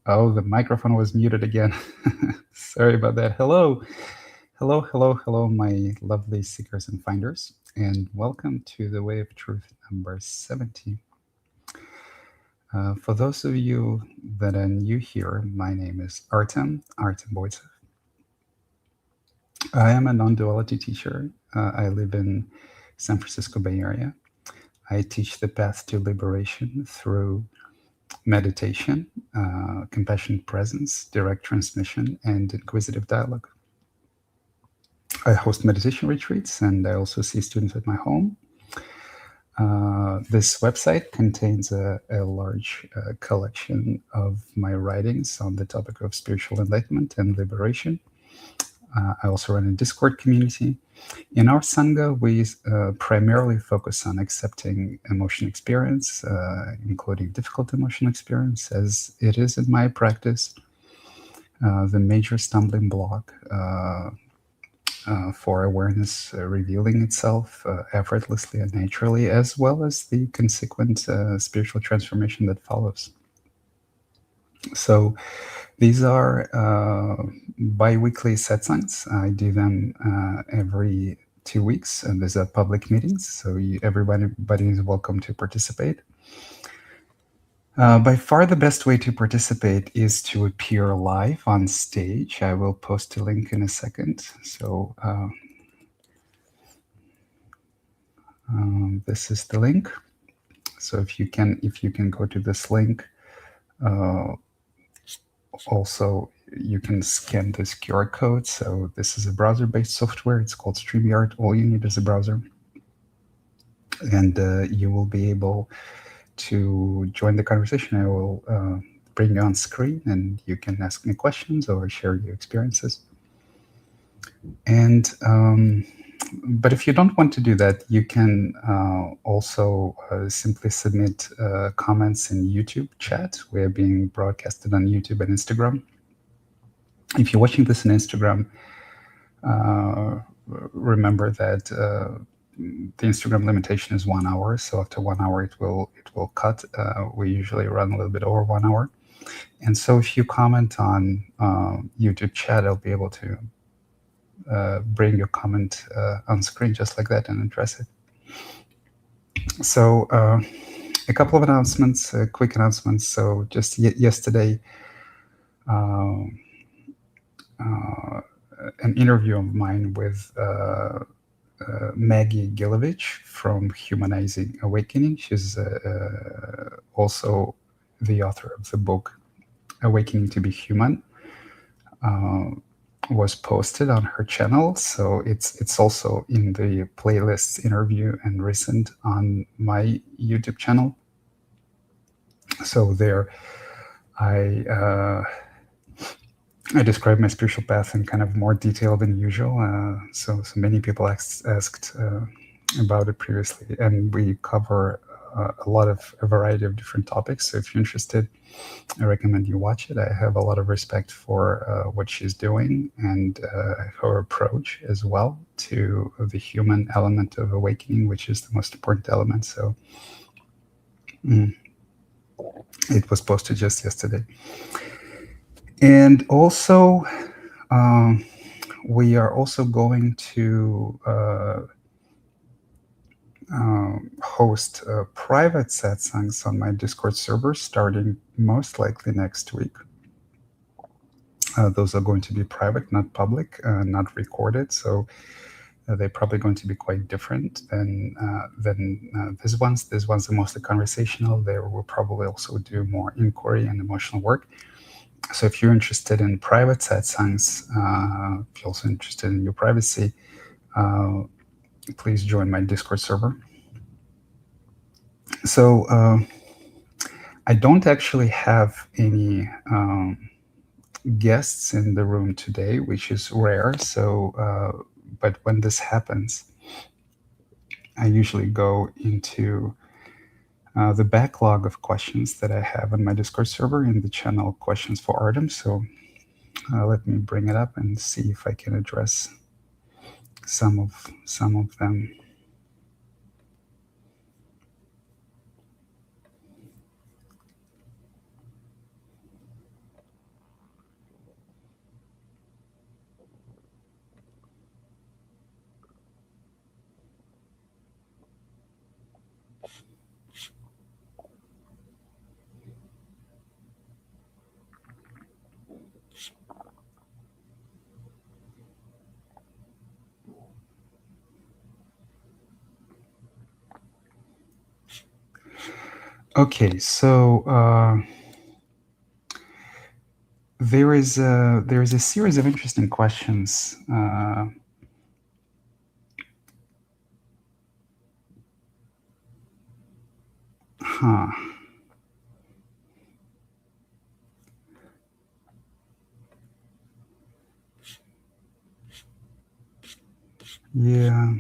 Oh, the microphone was muted again. Sorry about that. Hello, my lovely seekers and finders, and welcome to the Way of Truth number 70. For those of you that are new here, my name is Artem Boytsev. I am a non-duality teacher. I live in San Francisco Bay Area. I teach the path to liberation through meditation, compassionate presence, direct transmission, and inquisitive dialogue. I host meditation retreats and I also see students at my home. This website contains a large collection of my writings on the topic of spiritual enlightenment and liberation. I also run a Discord community. In our Sangha, we primarily focus on accepting emotion experience, including difficult emotional experience, as it is in my practice the major stumbling block for awareness revealing itself effortlessly and naturally, as well as the consequent spiritual transformation that follows. So these are bi-weekly satsangs. I do them every 2 weeks, and these are public meetings, so everybody is welcome to participate. By far the best way to participate is to appear live on stage. I will post a link in a second. So this is the link. So if you can go to this link, also you can scan this QR code. So this is a browser-based software. It's called Streamyard. All you need is a browser, and you will be able to join the conversation. I will bring you on screen, and you can ask me questions or share your experiences. And but if you don't want to do that, you can also simply submit comments in YouTube chat. We're being broadcasted on YouTube and Instagram. If you're watching this on Instagram, remember that the Instagram limitation is 1 hour. So after 1 hour, it will cut. We usually run a little bit over 1 hour. And so if you comment on YouTube chat, I'll be able to bring your comment on screen just like that and address it. So a couple of announcements, quick announcements. So just yesterday, an interview of mine with Maggie Gilovich from Humanizing Awakening. She's also the author of the book Awakening to be Human. Was posted on her channel, so it's also in the playlists interview and recent on my YouTube channel. So there I describe my spiritual path in kind of more detail than usual. So many people asked about it previously, and we cover a variety of different topics. So if you're interested, I recommend you watch it. I have a lot of respect for what she's doing and her approach as well to the human element of awakening, which is the most important element. So it was posted just yesterday. And also, we are also going to host private satsangs on my Discord server starting most likely next week. Those are going to be private, not public, not recorded. So they're probably going to be quite different than these ones. These ones are mostly conversational. They will probably also do more inquiry and emotional work. So if you're interested in private satsangs, if you're also interested in your privacy, please join my Discord server. So I don't actually have any guests in the room today, which is rare. So, but when this happens, I usually go into the backlog of questions that I have on my Discord server in the channel Questions for Artem. So let me bring it up and see if I can address some of them. Okay, so there is a series of interesting questions. Huh. Yeah.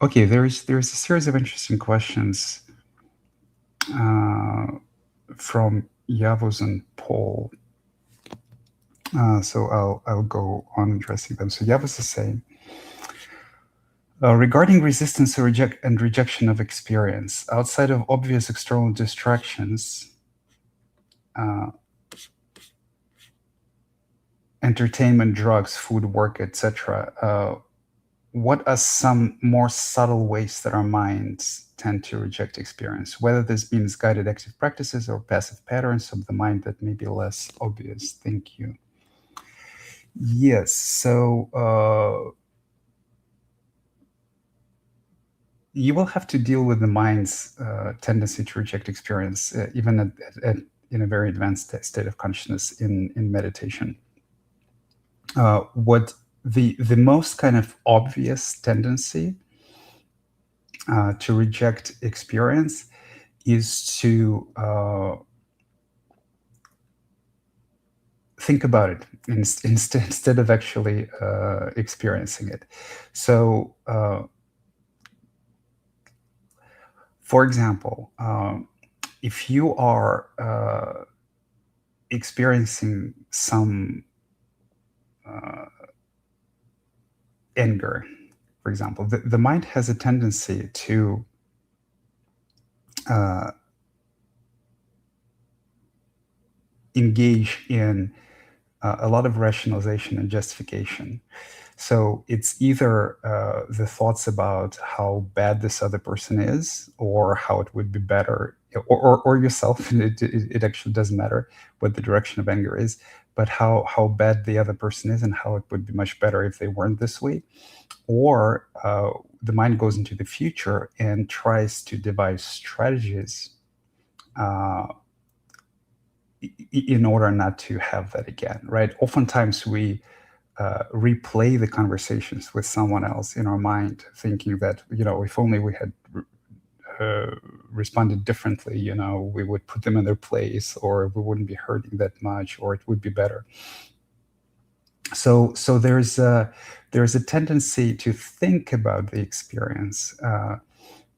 Okay, there's a series of interesting questions from Yavuz and Paul. So I'll go on addressing them. So Yavuz is saying, regarding resistance or rejection of experience, outside of obvious external distractions, entertainment, drugs, food, work, etc., what are some more subtle ways that our minds tend to reject experience, whether this be misguided active practices or passive patterns of the mind that may be less obvious? Thank you. Yes, so you will have to deal with the mind's tendency to reject experience, even in a very advanced state of consciousness in meditation. What the most kind of obvious tendency to reject experience is to think about it instead of actually experiencing it. So, for example, if you are experiencing some anger, for example, the mind has a tendency to engage in a lot of rationalization and justification. So it's either the thoughts about how bad this other person is, or how it would be better, or yourself. And it actually doesn't matter what the direction of anger is, but how bad the other person is and how it would be much better if they weren't this way. Or the mind goes into the future and tries to devise strategies in order not to have that again, right? Oftentimes we replay the conversations with someone else in our mind, thinking that, if only we had responded differently, we would put them in their place, or we wouldn't be hurting that much, or it would be better. So there's a tendency to think about the experience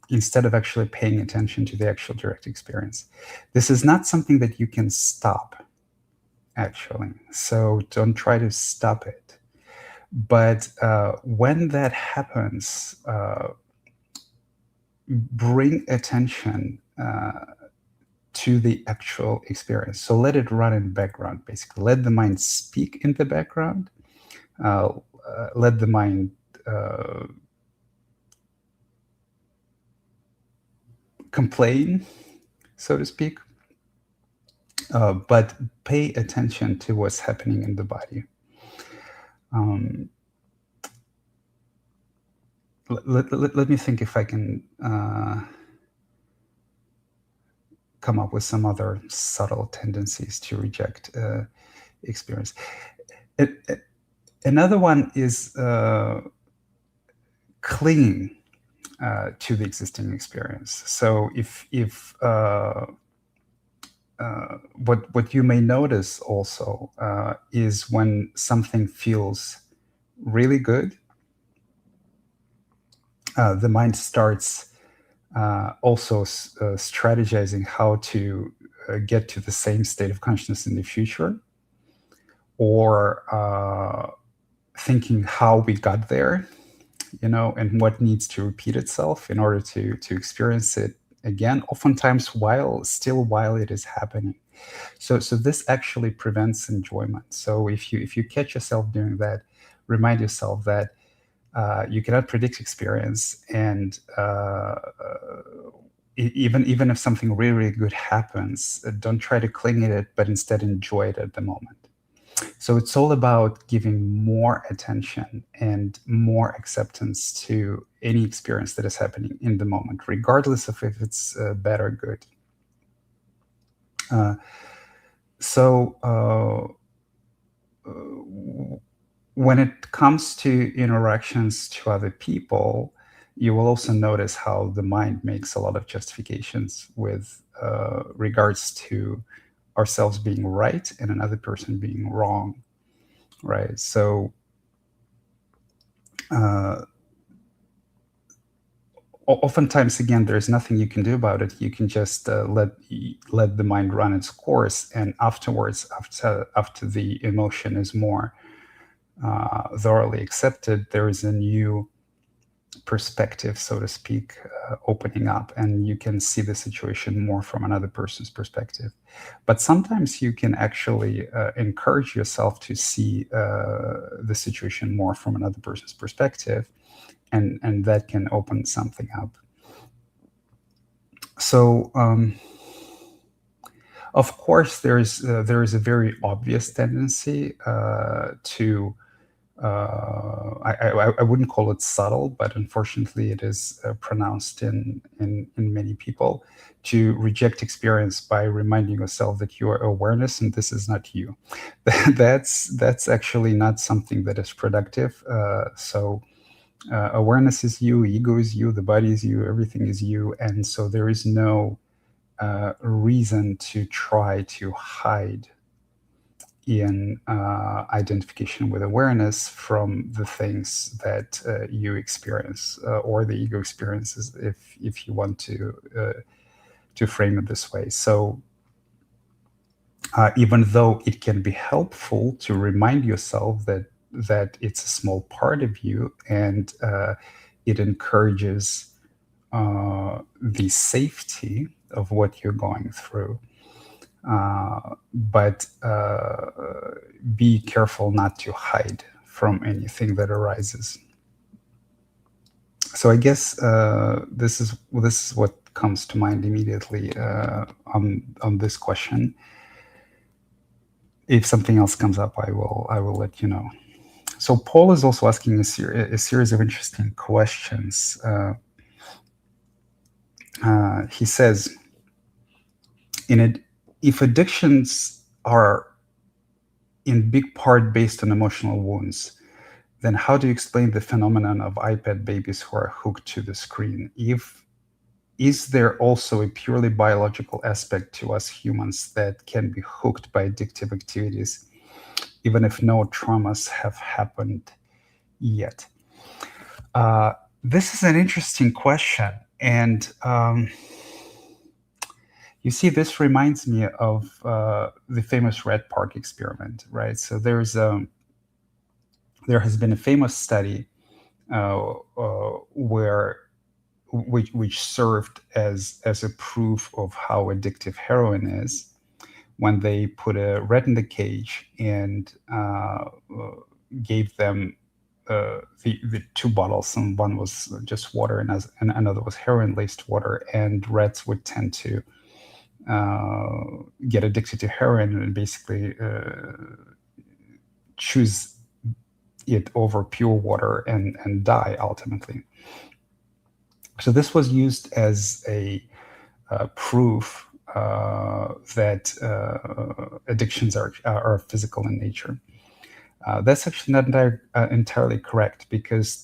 instead of actually paying attention to the actual direct experience. This is not something that you can stop, actually. So don't try to stop it. But when that happens, bring attention to the actual experience. So let it run in the background, basically. Let the mind speak in the background. Let the mind complain, so to speak. But pay attention to what's happening in the body. Let me think if I can come up with some other subtle tendencies to reject experience. Another one is clinging to the existing experience. So if what you may notice also is when something feels really good, the mind starts also strategizing how to get to the same state of consciousness in the future, or thinking how we got there, and what needs to repeat itself in order to experience it again, oftentimes while it is happening. So this actually prevents enjoyment. So if you catch yourself doing that, remind yourself that you cannot predict experience, and even if something really, really good happens, don't try to cling to it, but instead enjoy it at the moment. So it's all about giving more attention and more acceptance to any experience that is happening in the moment, regardless of if it's bad or good. Uh, so when it comes to interactions to other people, you will also notice how the mind makes a lot of justifications with regards to ourselves being right and another person being wrong, right? So uh, oftentimes, again, there's nothing you can do about it. You can just let the mind run its course, and afterwards, after the emotion is more thoroughly accepted, there is a new perspective, so to speak, opening up, and you can see the situation more from another person's perspective. But sometimes you can actually encourage yourself to see the situation more from another person's perspective, and that can open something up. So, of course, there is a very obvious tendency to I wouldn't call it subtle, but unfortunately, it is pronounced in many people to reject experience by reminding yourself that you are awareness and this is not you. That's actually not something that is productive. So awareness is you, ego is you, the body is you, everything is you, and so there is no reason to try to hide in identification with awareness from the things that you experience or the ego experiences, if you want to frame it this way. So even though it can be helpful to remind yourself that it's a small part of you, and it encourages the safety of what you're going through. But be careful not to hide from anything that arises. So I guess this is what comes to mind immediately on this question. If something else comes up, I will let you know. So Paul is also asking a series of interesting questions. He says, in it, if addictions are in big part based on emotional wounds, then how do you explain the phenomenon of iPad babies who are hooked to the screen? Is there also a purely biological aspect to us humans that can be hooked by addictive activities, even if no traumas have happened yet? This is an interesting question, and you see, this reminds me of the famous Red Park experiment, right? So there has been a famous study which served as a proof of how addictive heroin is, when they put a rat in the cage and gave them the two bottles, and one was just water and another was heroin laced water, and rats would tend to get addicted to heroin and basically choose it over pure water and die ultimately. So this was used as a proof that addictions are physical in nature. That's actually not entirely correct, because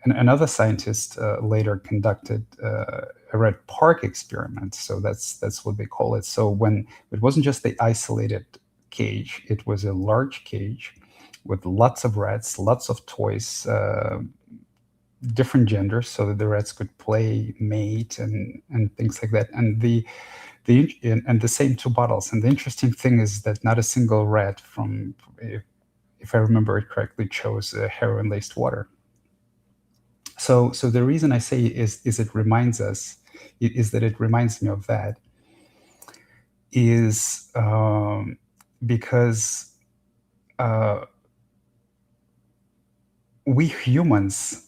another scientist later conducted a Red Park experiment. So that's what they call it. So when it wasn't just the isolated cage, it was a large cage with lots of rats, lots of toys, different genders, so that the rats could play, mate, and things like that. And the same two bottles. And the interesting thing is that not a single rat, from if I remember it correctly, chose heroin laced water. So the reason I say is it reminds us, is that it reminds me of that, is because we humans,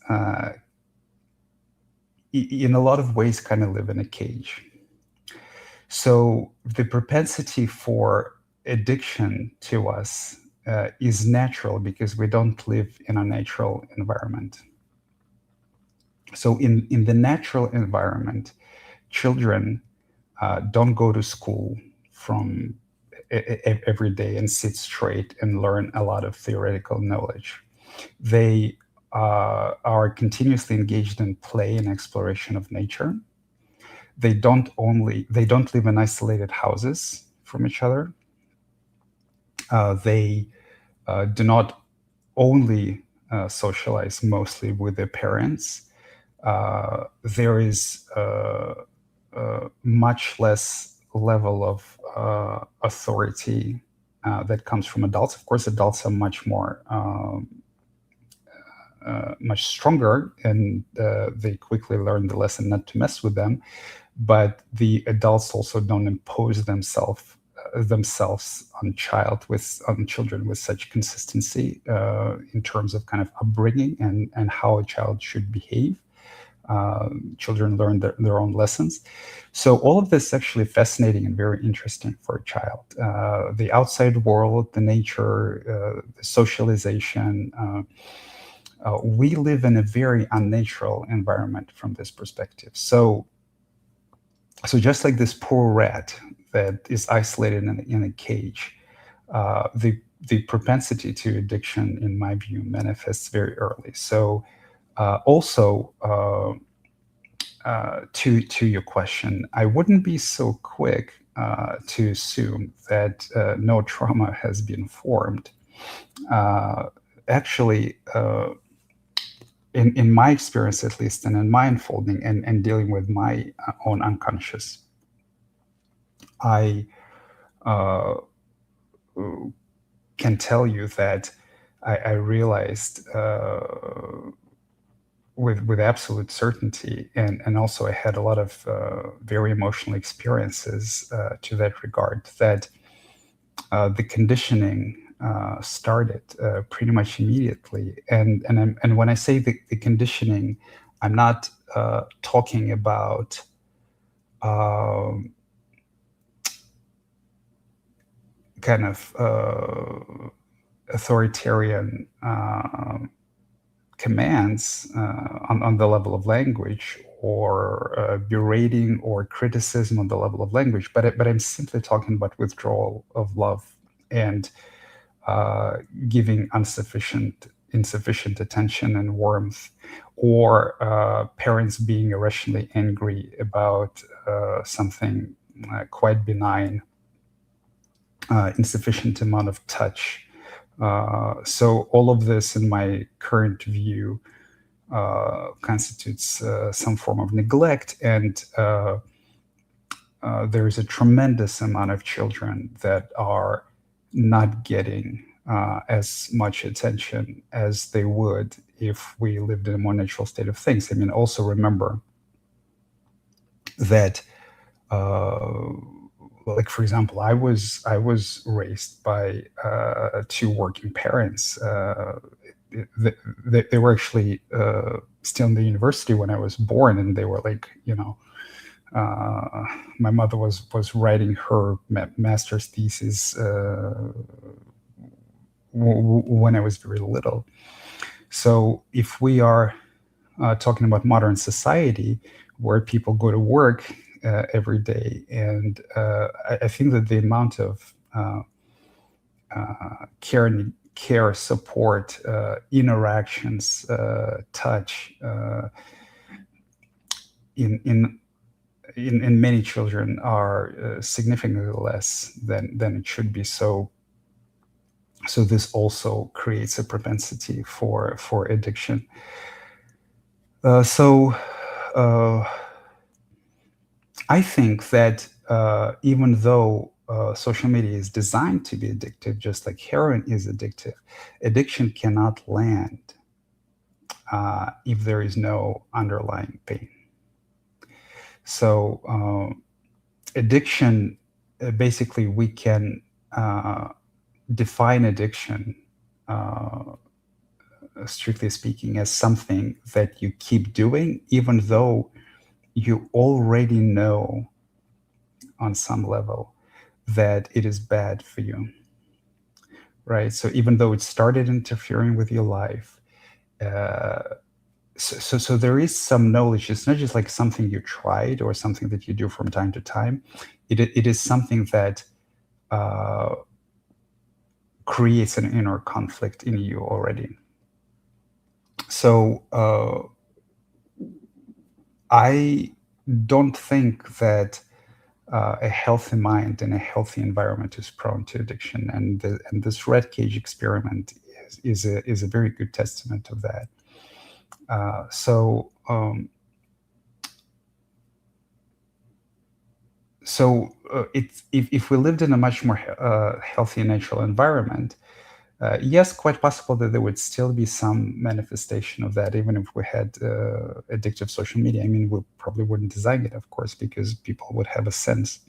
in a lot of ways, kind of live in a cage. So the propensity for addiction to us is natural because we don't live in a natural environment. So in the natural environment, children don't go to school from every day and sit straight and learn a lot of theoretical knowledge. They are continuously engaged in play and exploration of nature. They don't live in isolated houses from each other. They do not only socialize mostly with their parents. There is much less level of authority that comes from adults. Of course, adults are much more, much stronger, and they quickly learn the lesson not to mess with them. But the adults also don't impose themselves on children with such consistency in terms of kind of upbringing and how a child should behave. Children learn their own lessons. So all of this is actually fascinating and very interesting for a child. The outside world, the nature, the socialization. We live in a very unnatural environment from this perspective. So just like this poor rat that is isolated in a cage, the propensity to addiction, in my view, manifests very early. So also, to your question, I wouldn't be so quick to assume that no trauma has been formed. Actually, in my experience, at least, and in my unfolding and dealing with my own unconscious, I can tell you that I realized with absolute certainty, and also I had a lot of very emotional experiences to that regard, that the conditioning started pretty much immediately. And when I say the conditioning, I'm not talking about kind of authoritarian commands on the level of language, or berating or criticism on the level of language, but I'm simply talking about withdrawal of love and giving insufficient attention and warmth, or parents being irrationally angry about something quite benign, insufficient amount of touch. So all of this, in my current view, constitutes some form of neglect, and there is a tremendous amount of children that are not getting as much attention as they would if we lived in a more natural state of things. I mean, also remember that like, for example, I was raised by two working parents. They were actually still in the university when I was born, and they were like, my mother was writing her master's thesis when I was very little. So if we are talking about modern society, where people go to work every day, and I think that the amount of care, support, interactions, touch in many children are significantly less than it should be. So this also creates a propensity for addiction. I think that even though social media is designed to be addictive, just like heroin is addictive, addiction cannot land if there is no underlying pain. So addiction, basically, we can define addiction, strictly speaking, as something that you keep doing, even though you already know on some level that it is bad for you, right? So even though it started interfering with your life, so there is some knowledge. It's not just like something you tried or something that you do from time to time. It is something that uh, creates an inner conflict in you already. So I don't think that a healthy mind and a healthy environment is prone to addiction, and this red cage experiment is a very good testament of that. It's if we lived in a much more healthy natural environment, yes, quite possible that there would still be some manifestation of that, even if we had addictive social media. I mean, we probably wouldn't design it, of course, because people would have a sense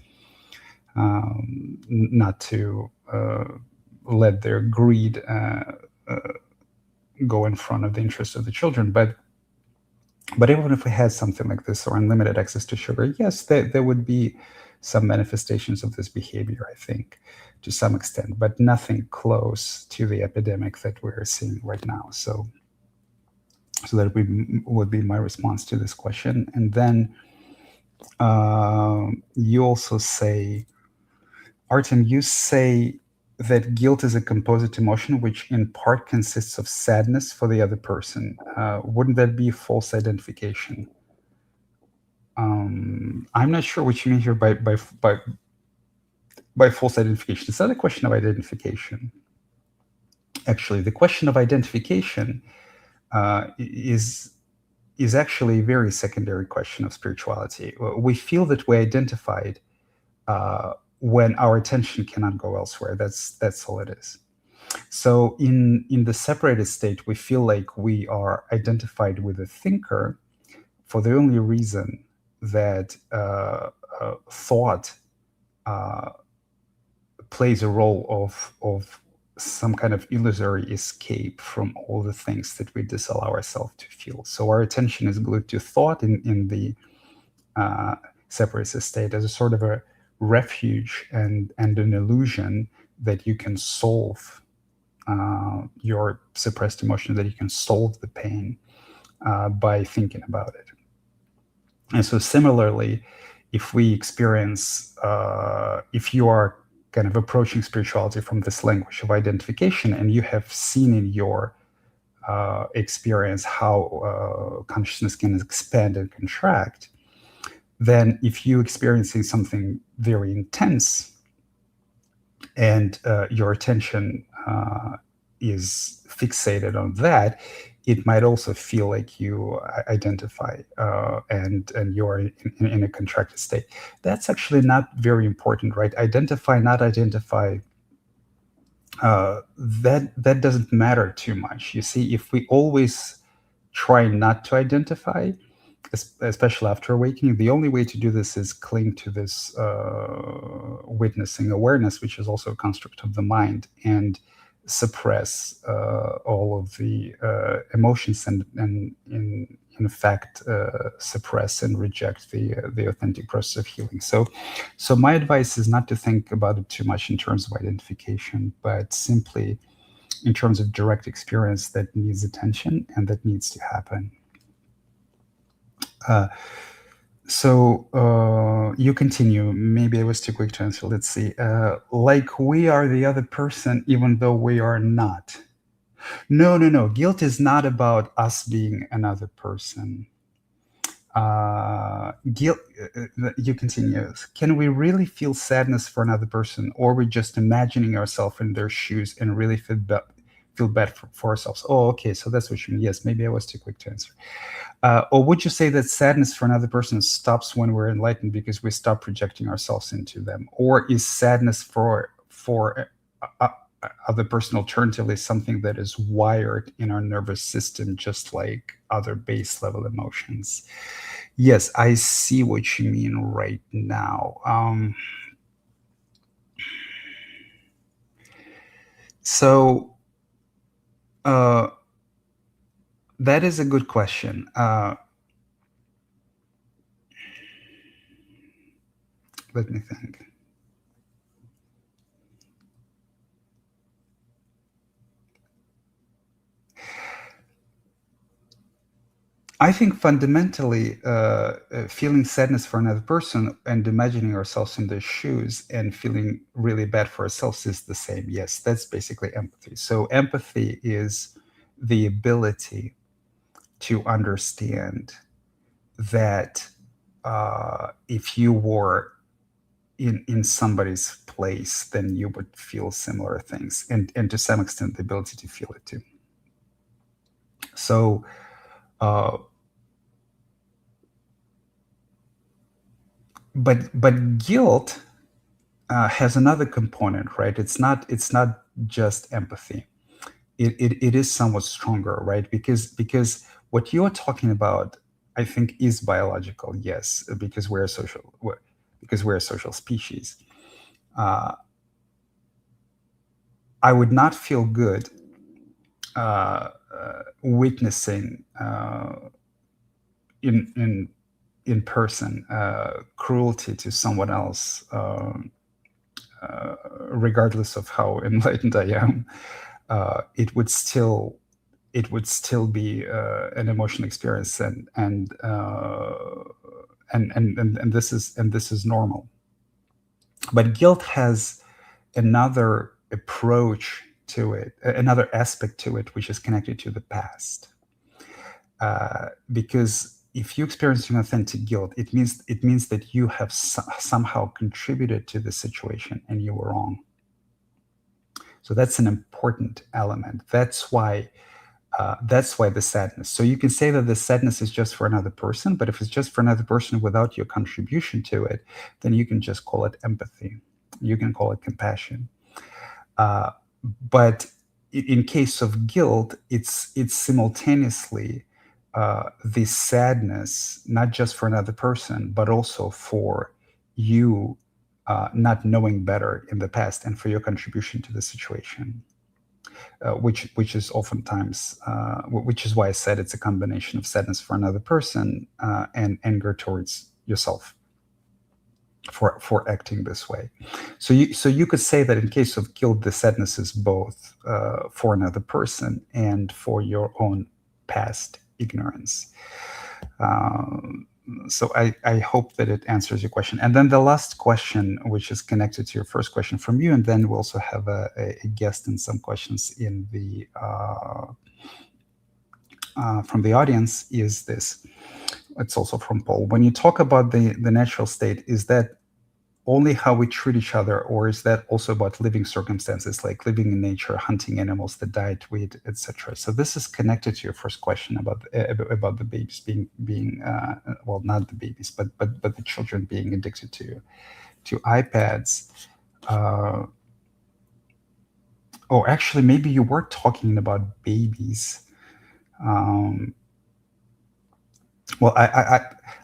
not to let their greed go in front of the interest of the children. But even if we had something like this or unlimited access to sugar, yes, there would be some manifestations of this behavior, I think, to some extent, but nothing close to the epidemic that we're seeing right now. So that would be my response to this question. And then you also say, Artem, you say that guilt is a composite emotion which in part consists of sadness for the other person. Wouldn't that be false identification? I'm not sure what you mean here by false identification. It's not a question of identification. Actually, the question of identification is actually a very secondary question of spirituality. We feel that we identified when our attention cannot go elsewhere. That's all it is. So in the separated state, we feel like we are identified with a thinker for the only reason that thought plays a role of some kind of illusory escape from all the things that we disallow ourselves to feel. So our attention is glued to thought in the separatist state as a sort of a refuge and an illusion that you can solve your suppressed emotion, that you can solve the pain by thinking about it. And so similarly, if we experience, if you are kind of approaching spirituality from this language of identification, and you have seen in your experience how consciousness can expand and contract, then if you're experiencing something very intense and your attention is fixated on that, it might also feel like you identify and you're in a contracted state. That's actually not very important, right? Identify, not identify, that doesn't matter too much. You see, if we always try not to identify, especially after awakening, the only way to do this is cling to this witnessing awareness, which is also a construct of the mind, and suppress all of the emotions and in fact suppress and reject the authentic process of healing. So my advice is not to think about it too much in terms of identification, but simply in terms of direct experience that needs attention and that needs to happen. You continue. Maybe I was too quick to answer. Let's see. Like we are the other person, even though we are not. No. Guilt is not about us being another person. Guilt. You continue. Can we really feel sadness for another person, or are we just imagining ourselves in their shoes and really feel bad for ourselves? Oh, okay. So that's what you mean. Yes. Maybe I was too quick to answer. Or would you say that sadness for another person stops when we're enlightened because we stop projecting ourselves into them? Or is sadness for other person alternatively something that is wired in our nervous system, just like other base level emotions? Yes, I see what you mean right now. That is a good question. Let me think. I think fundamentally, feeling sadness for another person and imagining ourselves in their shoes and feeling really bad for ourselves is the same. Yes, that's basically empathy. So empathy is the ability to understand that if you were in somebody's place, then you would feel similar things, and to some extent, the ability to feel it too. So. But guilt has another component, right? It's not just empathy. It is somewhat stronger, right? Because what you're talking about, I think, is biological. Yes, because we're a social species. Uh, I would not feel good witnessing in person cruelty to someone else. Regardless of how enlightened I am, it would still be an emotional experience, and this is normal. But guilt has another approach to it, another aspect to it, which is connected to the past. Because if you experience an authentic guilt, it means that you have somehow contributed to the situation and you were wrong. So that's an important element. That's why the sadness. So you can say that the sadness is just for another person, but if it's just for another person without your contribution to it, then you can just call it empathy. You can call it compassion. But in case of guilt, it's simultaneously the sadness, not just for another person, but also for you not knowing better in the past and for your contribution to the situation. Which is oftentimes, which is why I said it's a combination of sadness for another person and anger towards yourself for acting this way. So you could say that in case of guilt, the sadness is both for another person and for your own past ignorance. So I hope that it answers your question. And then the last question, which is connected to your first question from you, and then we'll also have a guest and some questions in the from the audience, is this. It's also from Paul. When you talk about the natural state, is that only how we treat each other, or is that also about living circumstances, like living in nature, hunting animals, the diet we eat, etc.? So this is connected to your first question about the babies being well, not the babies, but the children being addicted to iPads. Oh, actually, maybe you were talking about babies. Well,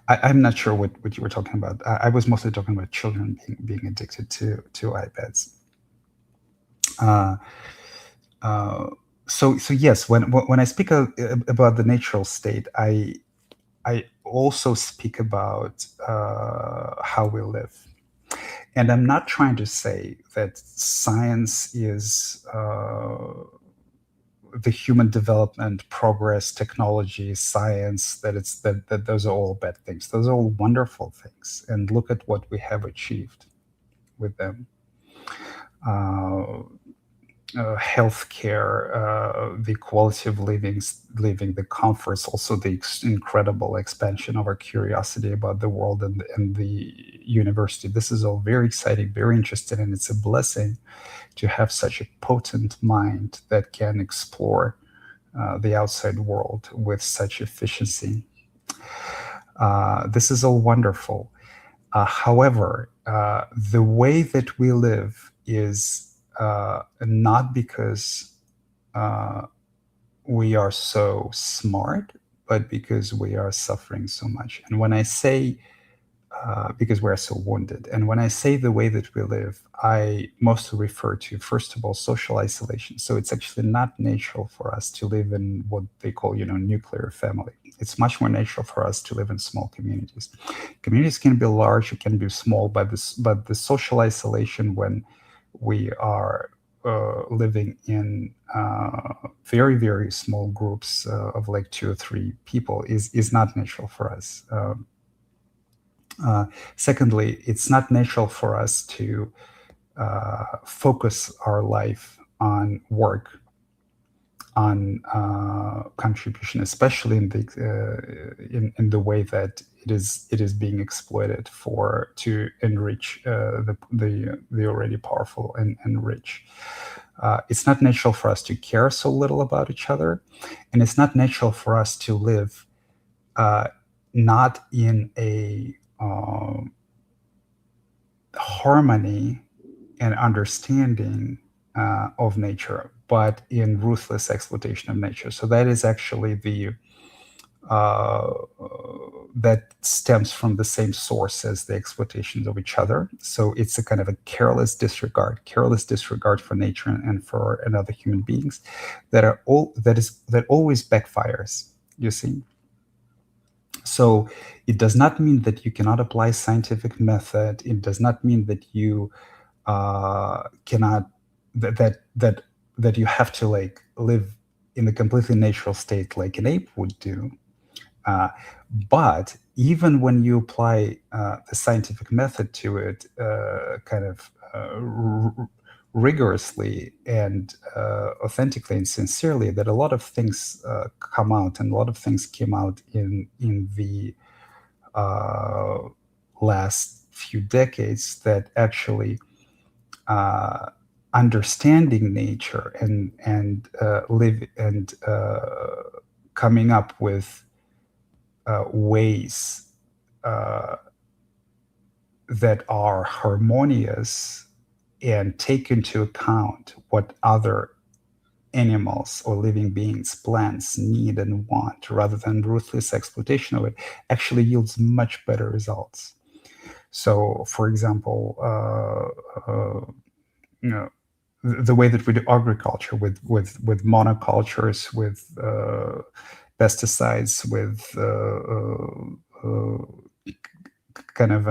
I'm not sure what you were talking about. I was mostly talking about children being addicted to iPads. So yes, when I speak about the natural state, I also speak about how we live, and I'm not trying to say that science is the human development, progress, technology, science, that those are all bad things. Those are all wonderful things, and look at what we have achieved with them. Healthcare, the quality of living, the comforts, also the incredible expansion of our curiosity about the world and the university. This is all very exciting, very interesting, and it's a blessing to have such a potent mind that can explore the outside world with such efficiency. This is all wonderful. However, the way that we live is not because we are so smart, but because we are suffering so much. And when I say because we're so wounded, and when I say the way that we live, I mostly refer to, first of all, social isolation. So it's actually not natural for us to live in what they call, nuclear family. It's much more natural for us to live in small communities. Communities can be large, it can be small, but the social isolation when we are living in very, very small groups of like 2 or 3 people is not natural for us. Secondly, it's not natural for us to focus our life on work, on contribution, especially in the way that it is being exploited to enrich the already powerful and rich. It's not natural for us to care so little about each other, and it's not natural for us to live not in a harmony and understanding of nature, but in ruthless exploitation of nature. So that is actually that stems from the same source as the exploitations of each other. So it's a kind of a careless disregard for nature and for other human beings that always backfires. You see. So it does not mean that you cannot apply scientific method. It does not mean that you cannot that you have to like live in a completely natural state like an ape would do. But even when you apply the scientific method to it, kind of rigorously and authentically and sincerely, that a lot of things come out, and a lot of things came out in the last few decades that actually understanding nature and live and coming up with ways that are harmonious and take into account what other animals or living beings, plants need and want, rather than ruthless exploitation of it, actually yields much better results. So, for example, the way that we do agriculture with monocultures, with pesticides, with kind of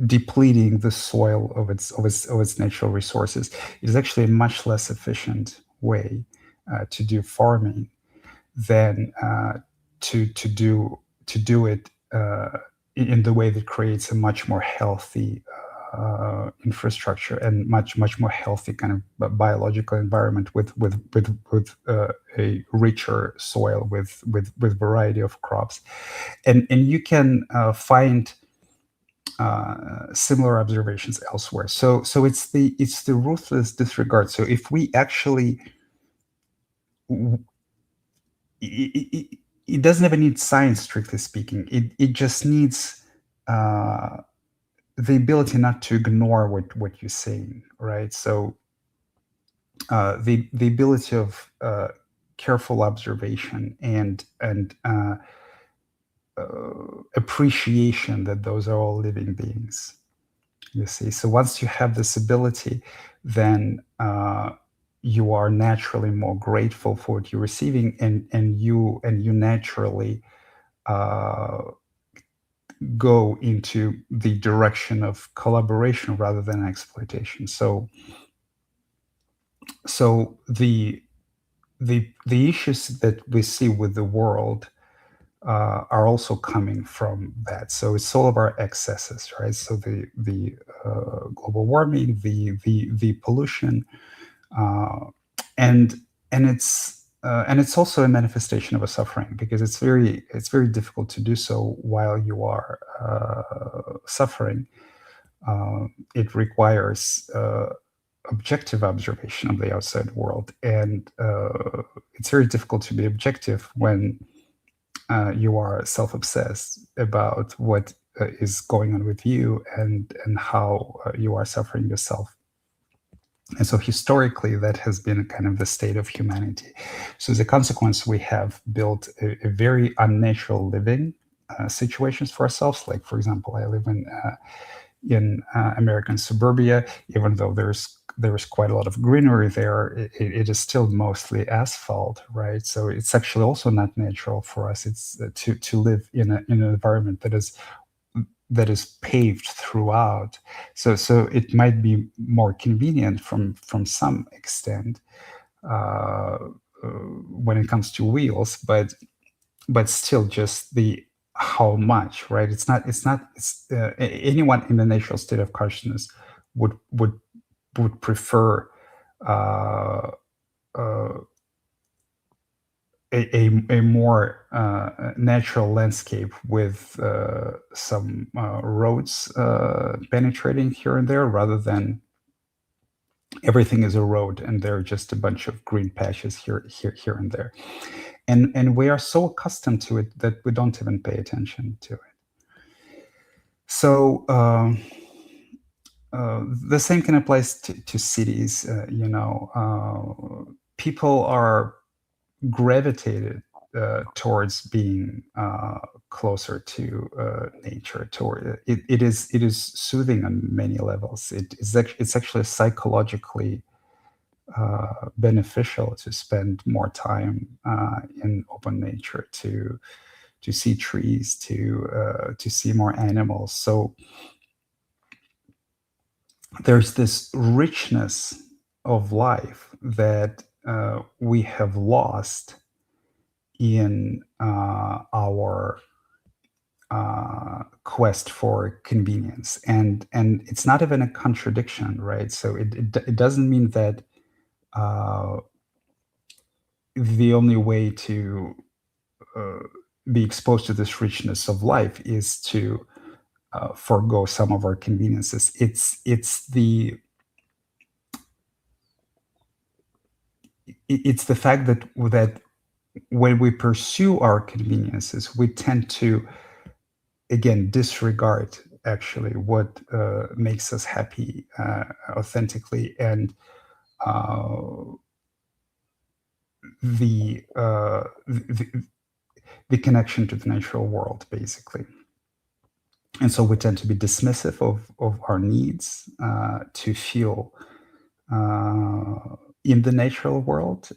depleting the soil of its natural resources, it is actually a much less efficient way to do farming than to do it in the way that creates a much more healthy infrastructure and much more healthy kind of biological environment with a richer soil with variety of crops, and you can find similar observations elsewhere. So it's the ruthless disregard. So if we actually it doesn't even need science, strictly speaking. It just needs the ability not to ignore what you're saying, right? So the ability of careful observation and appreciation that those are all living beings. You see, so once you have this ability, then you are naturally more grateful for what you're receiving, and you naturally go into the direction of collaboration rather than exploitation. So the issues that we see with the world are also coming from that. So it's all of our excesses, right? So the global warming, the pollution, and it's also a manifestation of a suffering, because it's very difficult to do so while you are suffering. It requires objective observation of the outside world, and it's very difficult to be objective when you are self-obsessed about what is going on with you and how you are suffering yourself. And so historically, that has been kind of the state of humanity. So as a consequence, we have built a very unnatural living situations for ourselves. Like, for example, I live in American suburbia. Even though there is quite a lot of greenery there, it is still mostly asphalt, right? So it's actually also not natural for us. It's to live in an environment that is that is paved throughout. So it might be more convenient from some extent when it comes to wheels, but still just the how much, right? It's not anyone in the natural state of consciousness would prefer uh, uh, a more natural landscape with some roads penetrating here and there, rather than everything is a road and there are just a bunch of green patches here and there. And we are so accustomed to it that we don't even pay attention to it. So the same can apply to cities. People are gravitated towards being closer to nature. It is soothing on many levels. It's actually psychologically beneficial to spend more time in open nature, to see trees, to see more animals. So there's this richness of life that we have lost in our quest for convenience, and it's not even a contradiction, right? So it doesn't mean that the only way to be exposed to this richness of life is to forego some of our conveniences. It's the fact that when we pursue our conveniences, we tend to, again, disregard actually what makes us happy authentically, and the connection to the natural world, basically. And so we tend to be dismissive of our needs to feel in the natural world.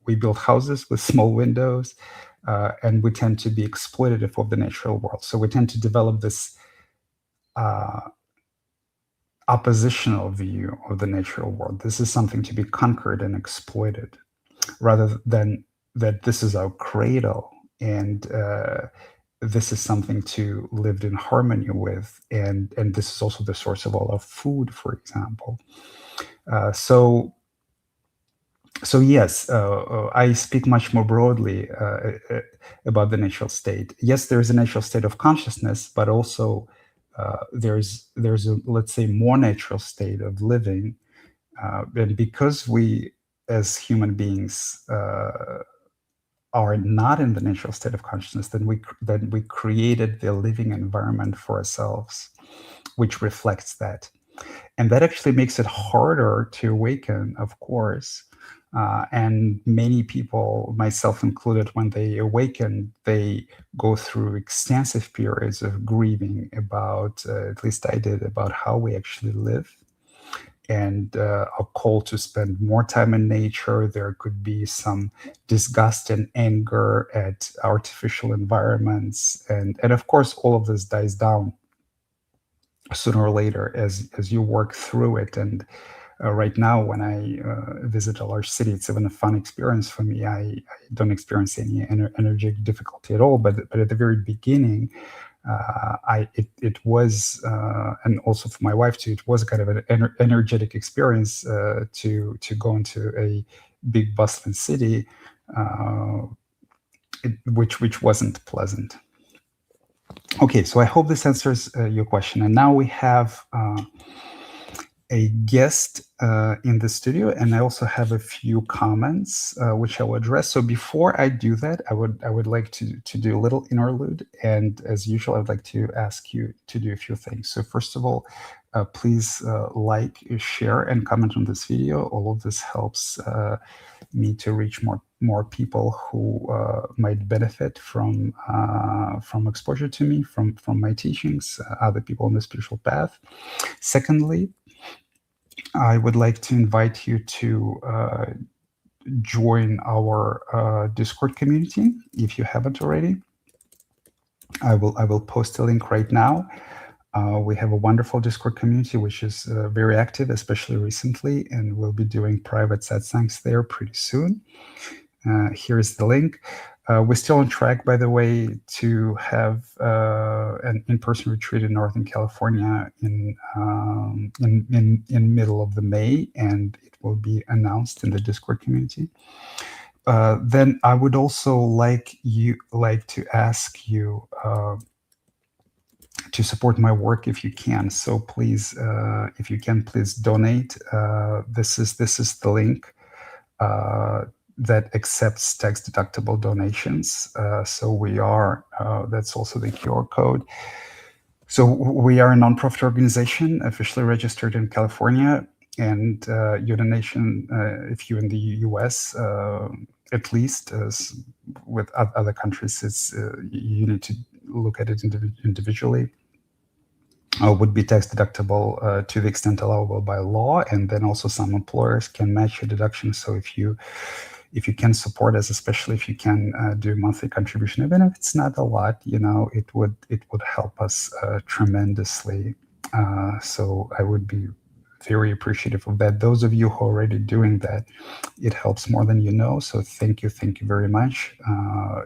We build houses with small windows, and we tend to be exploitative of the natural world. So we tend to develop this oppositional view of the natural world. This is something to be conquered and exploited, rather than that this is our cradle, and this is something to live in harmony with, and this is also the source of all our food, for example. So yes, I speak much more broadly about the natural state. Yes, there is a natural state of consciousness, but also there's a, let's say, more natural state of living, and because we as human beings are not in the natural state of consciousness, then we created the living environment for ourselves, which reflects that. And that actually makes it harder to awaken, of course. And many people, myself included, when they awaken, they go through extensive periods of grieving about, at least I did, about how we actually live, and a call to spend more time in nature. There could be some disgust and anger at artificial environments. And of course, all of this dies down sooner or later as you work through it. And right now, when I visit a large city, it's even a fun experience for me. I don't experience any energetic difficulty at all. But at the very beginning, it was, and also for my wife too, it was kind of an energetic experience to go into a big bustling city, which wasn't pleasant. Okay, so I hope this answers your question. And now we have a guest in the studio, and I also have a few comments which I will address. So before I do that, I would like to do a little interlude, and as usual, I'd like to ask you to do a few things. So first of all, please like, share, and comment on this video. All of this helps me to reach more people who might benefit from exposure to me, from my teachings, other people on the spiritual path. Secondly, I would like to invite you to join our Discord community if you haven't already. I will post a link right now. We have a wonderful Discord community, which is very active, especially recently, and we'll be doing private satsangs there pretty soon. Here's the link. We're still on track, by the way, to have an in-person retreat in Northern California in middle of the May, and it will be announced in the Discord community. Then I would also like to ask you to support my work if you can. So please, if you can, please donate. This is the link that accepts tax-deductible donations. So we are, that's also the QR code. So we are a nonprofit organization, officially registered in California, and your donation, if you're in the US, at least with other countries, it's you need to look at it individually. Would be tax deductible to the extent allowable by law, and then also some employers can match your deduction. So if you can support us, especially if you can do monthly contribution, even if it's not a lot, it would help us tremendously. So I would be very appreciative of that. Those of you who are already doing that, it helps more than you know. So thank you very much.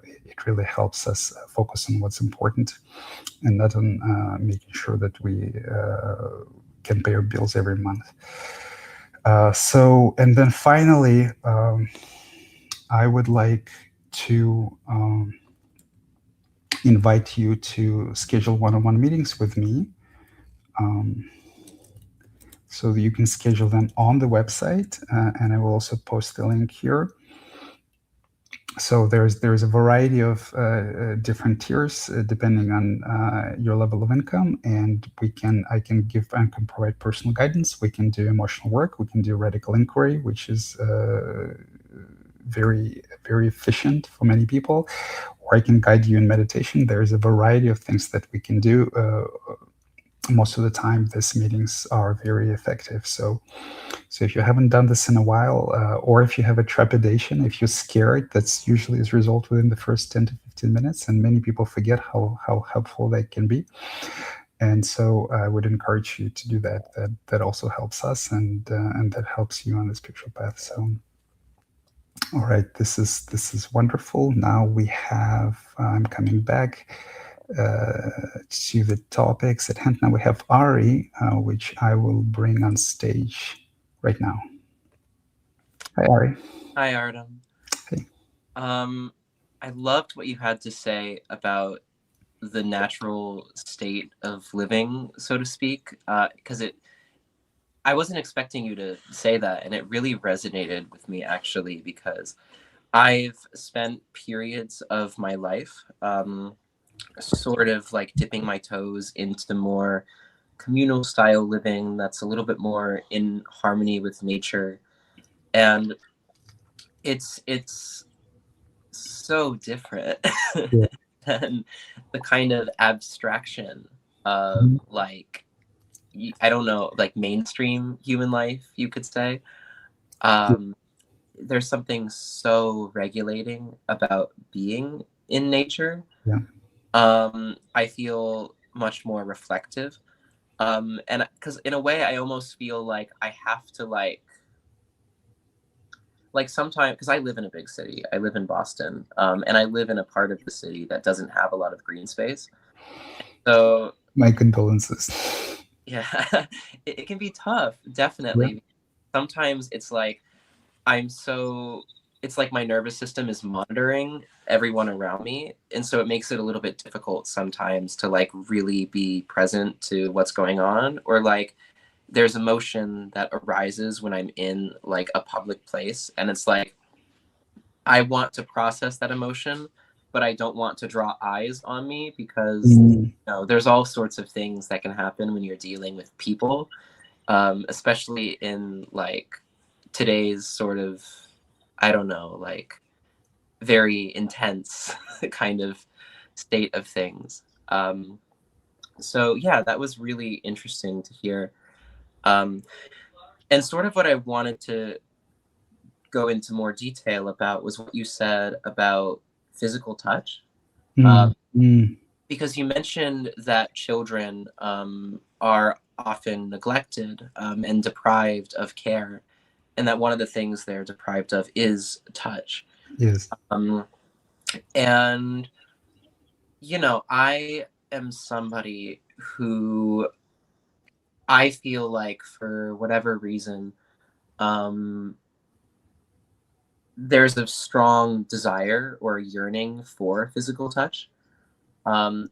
It really helps us focus on what's important and not on making sure that we can pay our bills every month. And then finally, I would like to invite you to schedule one-on-one meetings with me. So you can schedule them on the website, and I will also post the link here. So there's a variety of different tiers depending on your level of income, and I can provide personal guidance. We can do emotional work. We can do radical inquiry, which is very efficient for many people, or I can guide you in meditation. There's a variety of things that we can do. Most of the time, these meetings are very effective. So if you haven't done this in a while, or if you have a trepidation, if you're scared, that's usually is resolved within the first 10 to 15 minutes, and many people forget how helpful that can be. And so I would encourage you to do that. That also helps us, and that helps you on the spiritual path. So, all right, this is wonderful. Now we have. I'm coming back to the topics at hand. Now we have Ari, which I will bring on stage right now. Hi, Ari. Hi, Artem. Hey. I loved what you had to say about the natural state of living, so to speak, because I wasn't expecting you to say that, and it really resonated with me, actually, because I've spent periods of my life sort of like dipping my toes into more communal style living that's a little bit more in harmony with nature, and it's so different than the kind of abstraction of like, I don't know, like mainstream human life, you could say. There's something so regulating about being in nature. I feel much more reflective, and because in a way I almost feel like I have to like sometimes, because I live in a big city, I live in Boston, and I live in a part of the city that doesn't have a lot of green space. So my condolences. Yeah, it can be tough, definitely. Yeah. Sometimes it's like it's like my nervous system is monitoring everyone around me, and so it makes it a little bit difficult sometimes to like really be present to what's going on, or like there's emotion that arises when I'm in like a public place, and it's like I want to process that emotion, but I don't want to draw eyes on me because there's all sorts of things that can happen when you're dealing with people, especially in like today's sort of, I don't know, like very intense kind of state of things. So yeah, that was really interesting to hear. And sort of what I wanted to go into more detail about was what you said about physical touch. because you mentioned that children are often neglected and deprived of care, and that one of the things they're deprived of is touch. Yes. And, you know, I am somebody who I feel like for whatever reason, there's a strong desire or a yearning for physical touch,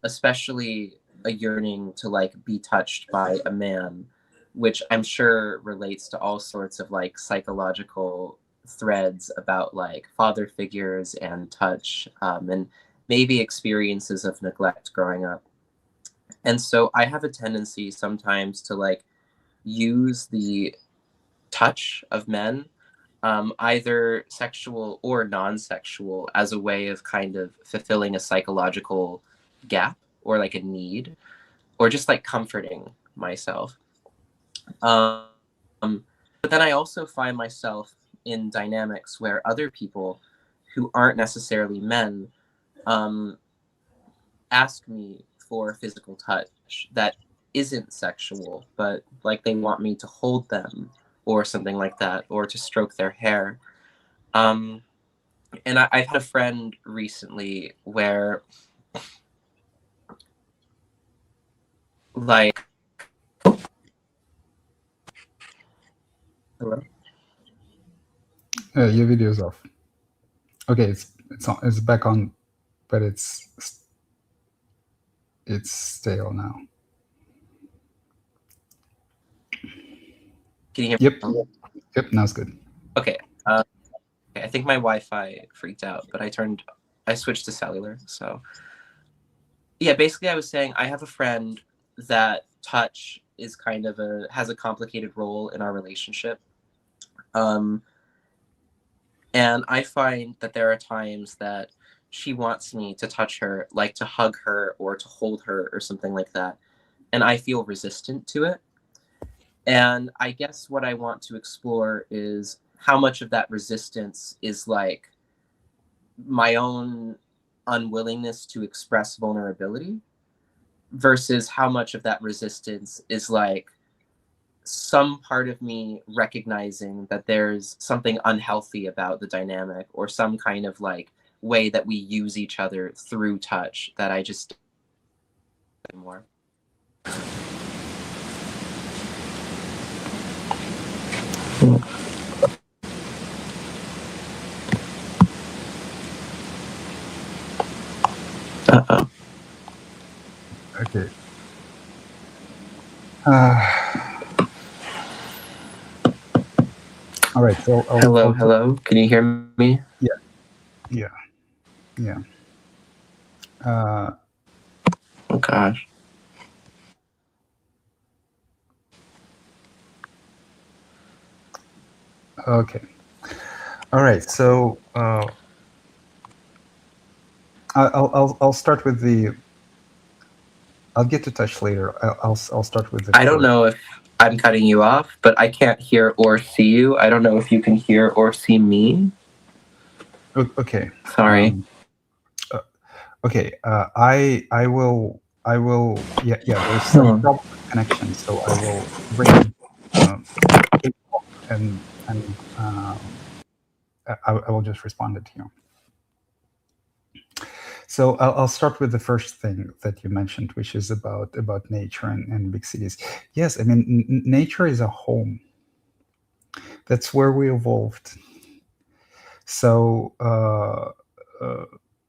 especially a yearning to like be touched by a man, which I'm sure relates to all sorts of like psychological threads about like father figures and touch, and maybe experiences of neglect growing up. And so I have a tendency sometimes to like use the touch of men, either sexual or non-sexual, as a way of kind of fulfilling a psychological gap or like a need, or just like comforting myself. Um, but then I also find myself in dynamics where other people who aren't necessarily men ask me for physical touch that isn't sexual, but like they want me to hold them or something like that, or to stroke their hair. And I've had a friend recently where, like, hello? Your video is off. Okay, it's back on, but it's stale now. Can you hear Yep. me? Yep, now it's good. Okay. I think my Wi-Fi freaked out, but I switched to cellular. So yeah, basically I was saying I have a friend that touch is kind of has a complicated role in our relationship. And I find that there are times that she wants me to touch her, like to hug her or to hold her or something like that. And I feel resistant to it. And I guess what I want to explore is how much of that resistance is like my own unwillingness to express vulnerability versus how much of that resistance is like some part of me recognizing that there's something unhealthy about the dynamic, or some kind of like way that we use each other through touch that I just more. Uh-oh. Okay. All right. So hello. Can you hear me? Yeah. Oh gosh. Okay. All right. So I'll start with the. I'll get to touch later. I'll start with the. I don't know if I'm cutting you off, but I can't hear or see you. I don't know if you can hear or see me. Okay. Sorry. Okay. I will. Yeah. There's some problem with connection, so I will bring and I will just respond to you. So I'll start with the first thing that you mentioned, which is about nature and big cities. Yes, I mean nature is a home. That's where we evolved. So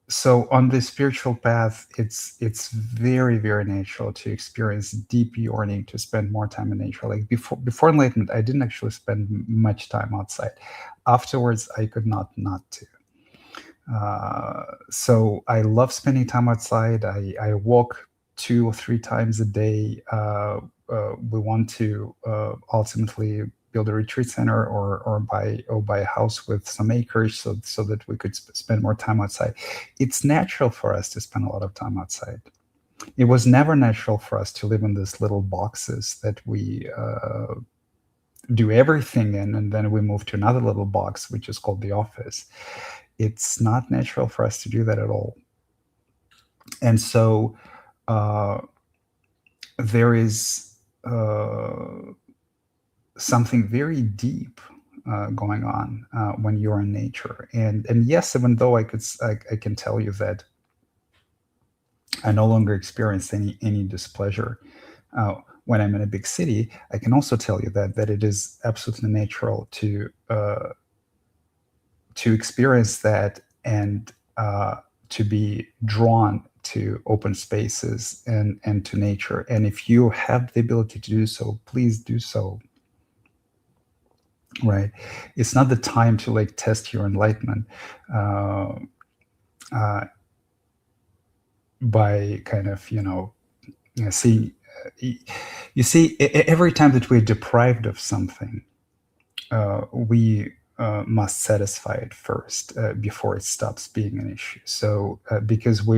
so on the spiritual path, it's very, very natural to experience deep yearning to spend more time in nature. Like before enlightenment, I didn't actually spend much time outside. Afterwards, I could not to. So I love spending time outside. I walk 2 or 3 times a day. We want to ultimately build a retreat center or buy a house with some acres so that we could spend more time outside. It's natural for us to spend a lot of time outside. It was never natural for us to live in these little boxes that we do everything in, and then we move to another little box, which is called the office. It's not natural for us to do that at all. And so there is something very deep going on when you're in nature. And yes, even though I can tell you that I no longer experience any displeasure when I'm in a big city, I can also tell you that it is absolutely natural to experience that and to be drawn to open spaces and to nature. And if you have the ability to do so, please do so. Right? It's not the time to like test your enlightenment by kind of see. You see, every time that we're deprived of something, we must satisfy it first before it stops being an issue. So because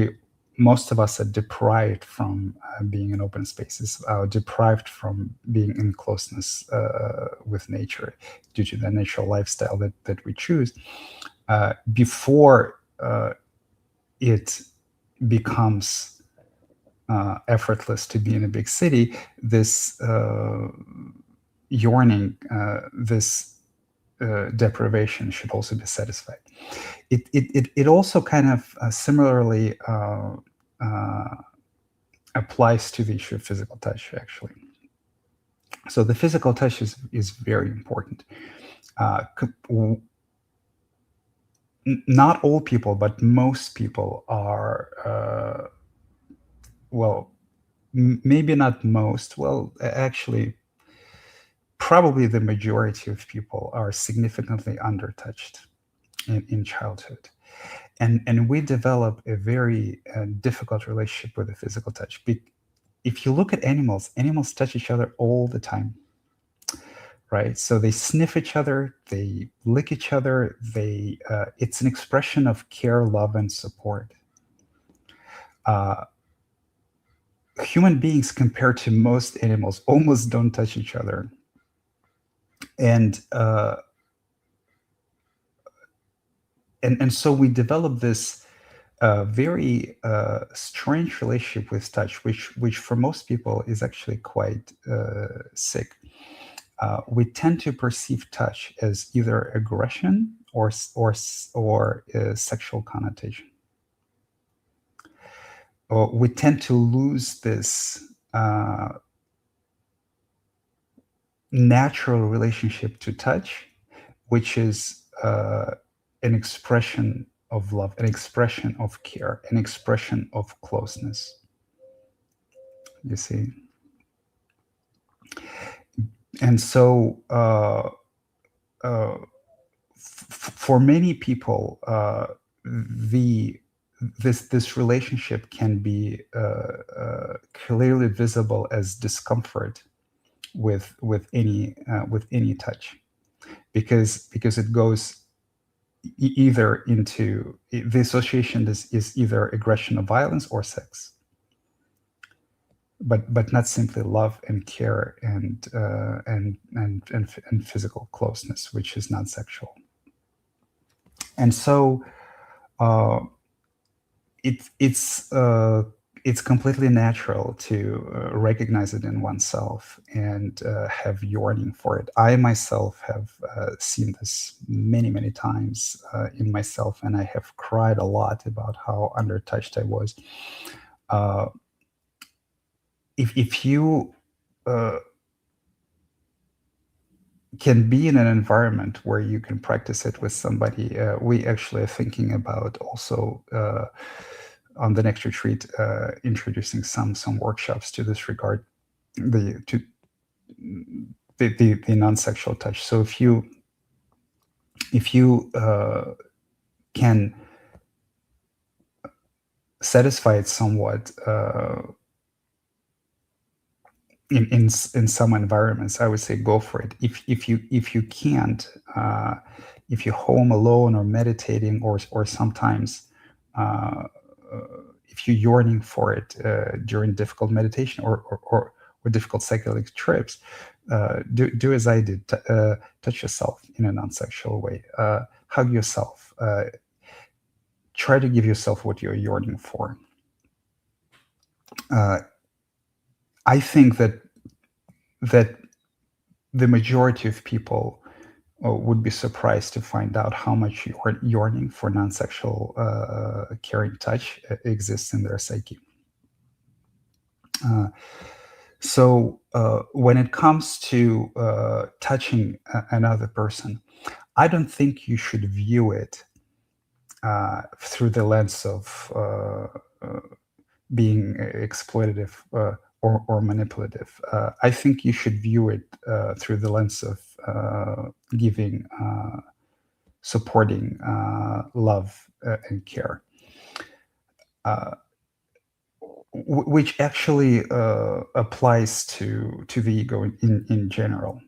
most of us are deprived from being in open spaces, are deprived from being in closeness with nature due to the natural lifestyle that we choose. Before it becomes effortless to be in a big city, this yearning, this deprivation should also be satisfied. It also kind of similarly applies to the issue of physical touch, actually. So the physical touch is very important. Not all people, but most people are, well, maybe not most, well, actually, probably the majority of people are significantly undertouched in childhood. And we develop a very difficult relationship with the physical touch. If you look at animals touch each other all the time, right? So they sniff each other, they lick each other, it's an expression of care, love, and support. Human beings, compared to most animals, almost don't touch each other. And so we develop this very strange relationship with touch, which for most people is actually quite sick. We tend to perceive touch as either aggression or sexual connotation. We tend to lose this natural relationship to touch, which is an expression of love, an expression of care, an expression of closeness. You see? And so for many people, this relationship can be clearly visible as discomfort with any touch, because it goes either into the association is either aggression or violence or sex, but not simply love and care and physical closeness, which is not sexual. And so it's completely natural to recognize it in oneself and have yearning for it. I myself have seen this many times in myself, and I have cried a lot about how undertouched I was. If you can be in an environment where you can practice it with somebody, we actually are thinking about also on the next retreat introducing some workshops to this regard, the non-sexual touch. So if you can satisfy it somewhat in some environments, I would say go for it. If you can't, if you're home alone or meditating, or sometimes if you're yearning for it during difficult meditation or difficult psychedelic trips, do as I did. Touch yourself in a non-sexual way. Hug yourself. Try to give yourself what you're yearning for. I think that the majority of people would be surprised to find out how much yearning for non-sexual caring touch exists in their psyche. So when it comes to touching another person, I don't think you should view it through the lens of being exploitative or manipulative. I think you should view it through the lens of giving, supporting love and care, which actually applies to the ego in general.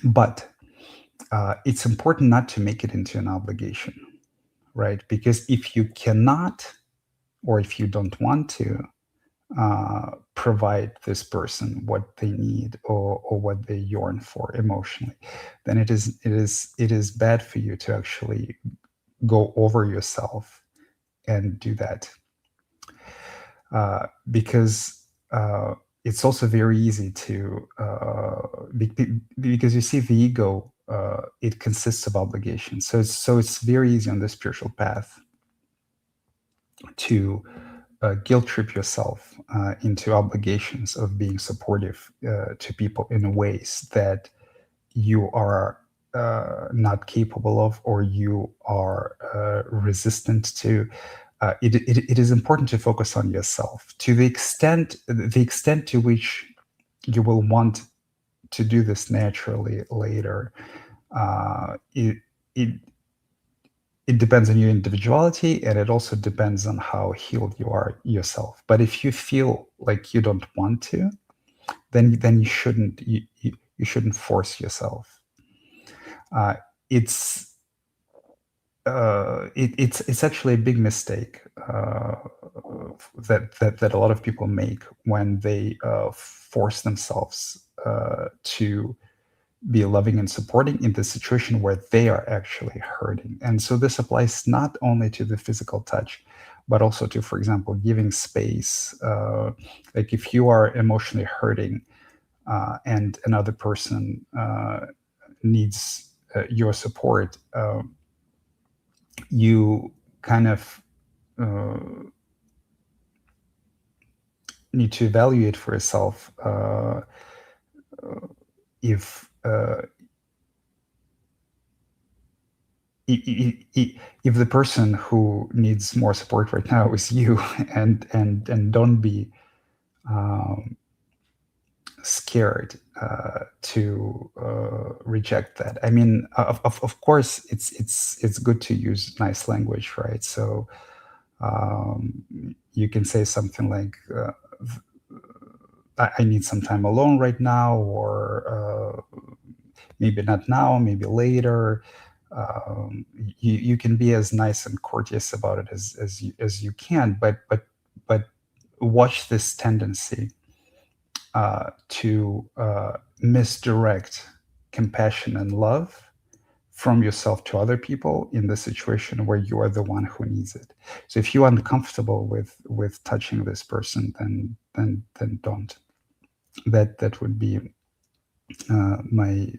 But it's important not to make it into an obligation, right? Because if you cannot, or if you don't want to provide this person what they need or what they yearn for emotionally, then it is bad for you to actually go over yourself and do that, because it's also very easy to because you see the ego, it consists of obligations, so it's very easy on the spiritual path to guilt trip yourself into obligations of being supportive to people in ways that you are not capable of, or you are resistant to. It is important to focus on yourself to the extent to which you will want to do this naturally later. It depends on your individuality, and it also depends on how healed you are yourself. But if you feel like you don't want to, then you shouldn't force yourself. It's actually a big mistake that a lot of people make when they force themselves to be loving and supporting in the situation where they are actually hurting. And so this applies not only to the physical touch, but also to, for example, giving space. Like if you are emotionally hurting and another person needs your support, you kind of need to evaluate for yourself if the person who needs more support right now is you, and don't be scared to reject that. I mean, of course, it's good to use nice language, right? So you can say something like, I need some time alone right now, or maybe not now, maybe later. You can be as nice and courteous about it as you can, but watch this tendency to misdirect compassion and love from yourself to other people in the situation where you are the one who needs it. So if you're uncomfortable with touching this person, then don't. That would be my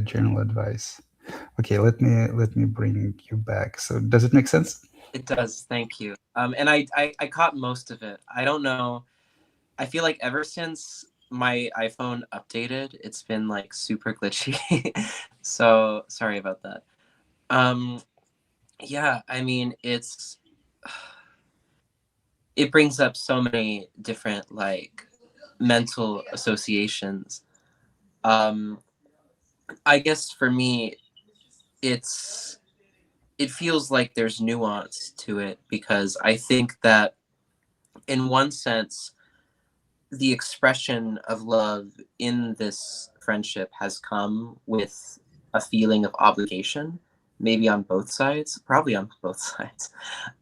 general advice. Okay, let me bring you back. So does it make sense? It does. Thank you. And I caught most of it. I don't know. I feel like ever since my iPhone updated, it's been like super glitchy. So sorry about that. Yeah, I mean, it brings up so many different like mental associations. I guess for me, it feels like there's nuance to it, because I think that in one sense, the expression of love in this friendship has come with a feeling of obligation, maybe on both sides, probably on both sides.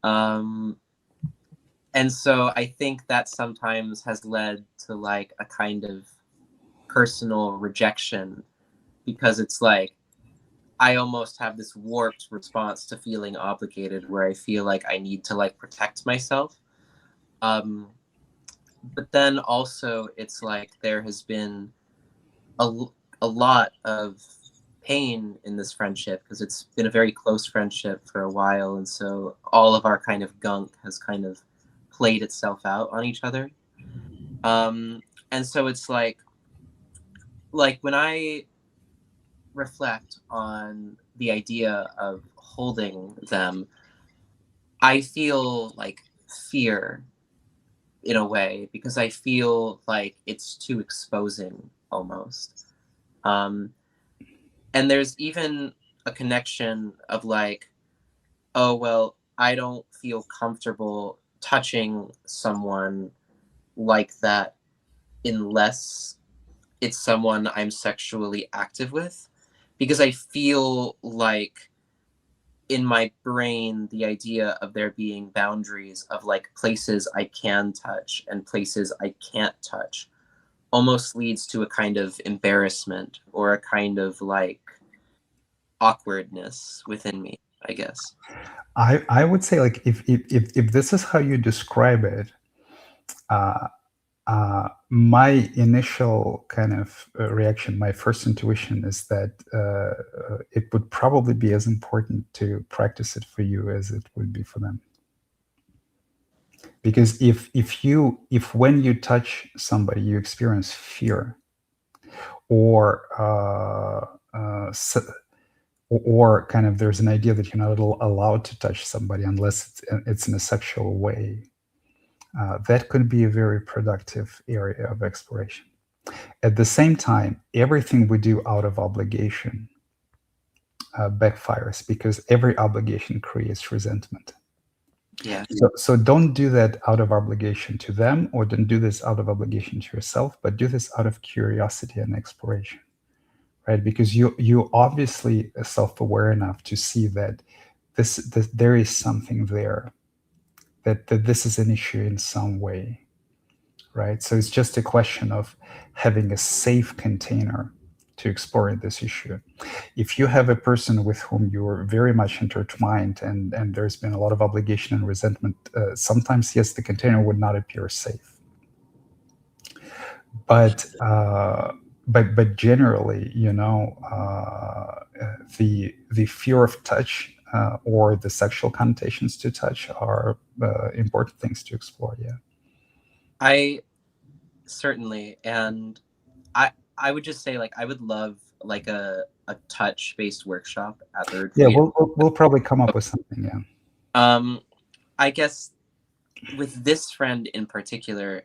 And so I think that sometimes has led to like a kind of personal rejection, because it's like I almost have this warped response to feeling obligated, where I feel like I need to like protect myself. but then also it's like there has been a, a lot of pain in this friendship because it's been a very close friendship for a while, and so all of our kind of gunk has kind of played itself out on each other. And so it's like when I reflect on the idea of holding them, I feel like fear in a way because I feel like it's too exposing almost. And there's even a connection of like, oh, well, I don't feel comfortable touching someone like that unless it's someone I'm sexually active with, because I feel like in my brain the idea of there being boundaries of like places I can touch and places I can't touch almost leads to a kind of embarrassment or a kind of like awkwardness within me, I guess. I would say, like, if this is how you describe it, my initial kind of reaction, my first intuition is that it would probably be as important to practice it for you as it would be for them. Because if when you touch somebody you experience fear, or kind of there's an idea that you're not allowed to touch somebody unless it's in a sexual way, that could be a very productive area of exploration. At the same time, everything we do out of obligation backfires, because every obligation creates resentment. Yeah. So don't do that out of obligation to them, or don't do this out of obligation to yourself, but do this out of curiosity and exploration, right? Because you obviously are self-aware enough to see that this there is something there, that this is an issue in some way, right? So it's just a question of having a safe container to explore this issue. If you have a person with whom you're very much intertwined, and there's been a lot of obligation and resentment, sometimes, yes, the container would not appear safe. But generally, the fear of touch or the sexual connotations to touch are important things to explore. Yeah. I certainly, and I would just say, like, I would love like a touch-based workshop at the retreat. Yeah, we'll probably come up with something. Yeah. I guess with this friend in particular,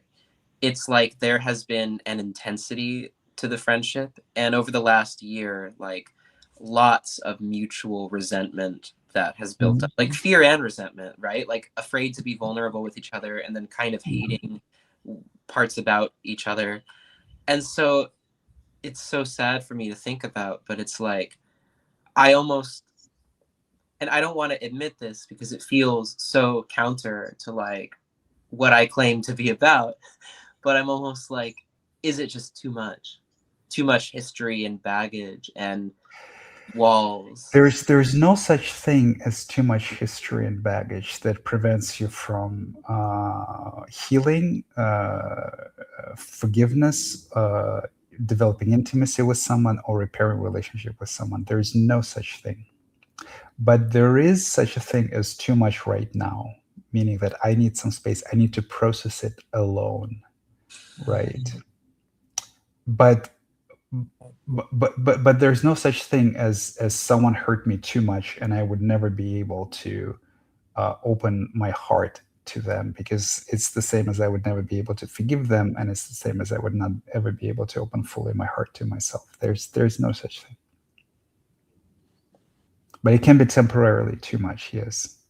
it's like there has been an intensity to the friendship, and over the last year, like lots of mutual resentment that has built up, like fear and resentment, right? Like afraid to be vulnerable with each other, and then kind of hating parts about each other. And so it's so sad for me to think about, but it's like I almost, and I don't want to admit this because it feels so counter to like what I claim to be about, but I'm almost like, is it just too much history and baggage and walls? There's no such thing as too much history and baggage that prevents you from healing, forgiveness, developing intimacy with someone, or repairing relationship with someone. There is no such thing. But there is such a thing as too much right now, meaning that I need some space. I need to process it alone, right? But there's no such thing as someone hurt me too much and I would never be able to open my heart to them, because it's the same as I would never be able to forgive them, and it's the same as I would not ever be able to open fully my heart to myself. There's no such thing. But it can be temporarily too much, yes.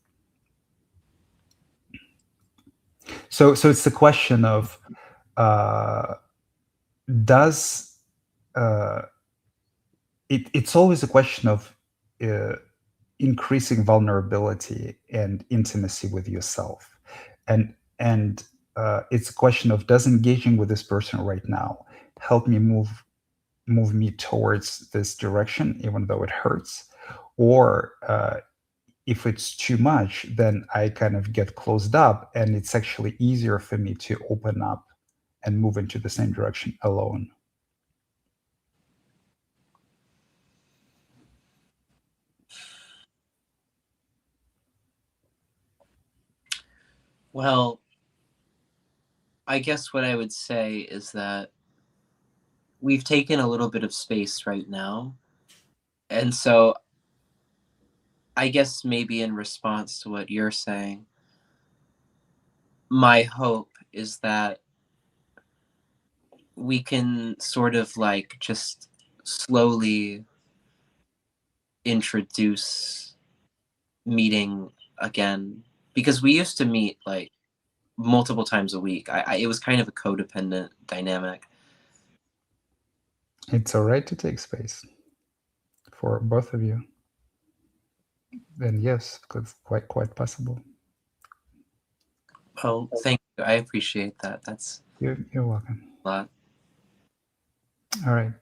So it's the question of it's always a question of increasing vulnerability and intimacy with yourself, and it's a question of, does engaging with this person right now help me move me towards this direction, even though it hurts, or if it's too much, then I kind of get closed up, and it's actually easier for me to open up and move into the same direction alone. Well, I guess what I would say is that we've taken a little bit of space right now. And so I guess maybe in response to what you're saying, my hope is that we can sort of like just slowly introduce meeting again, because we used to meet like multiple times a week. It was kind of a codependent dynamic. It's all right to take space for both of you. Then yes, it's quite possible. Oh, thank you. I appreciate that. That's You're welcome. a lot. All right.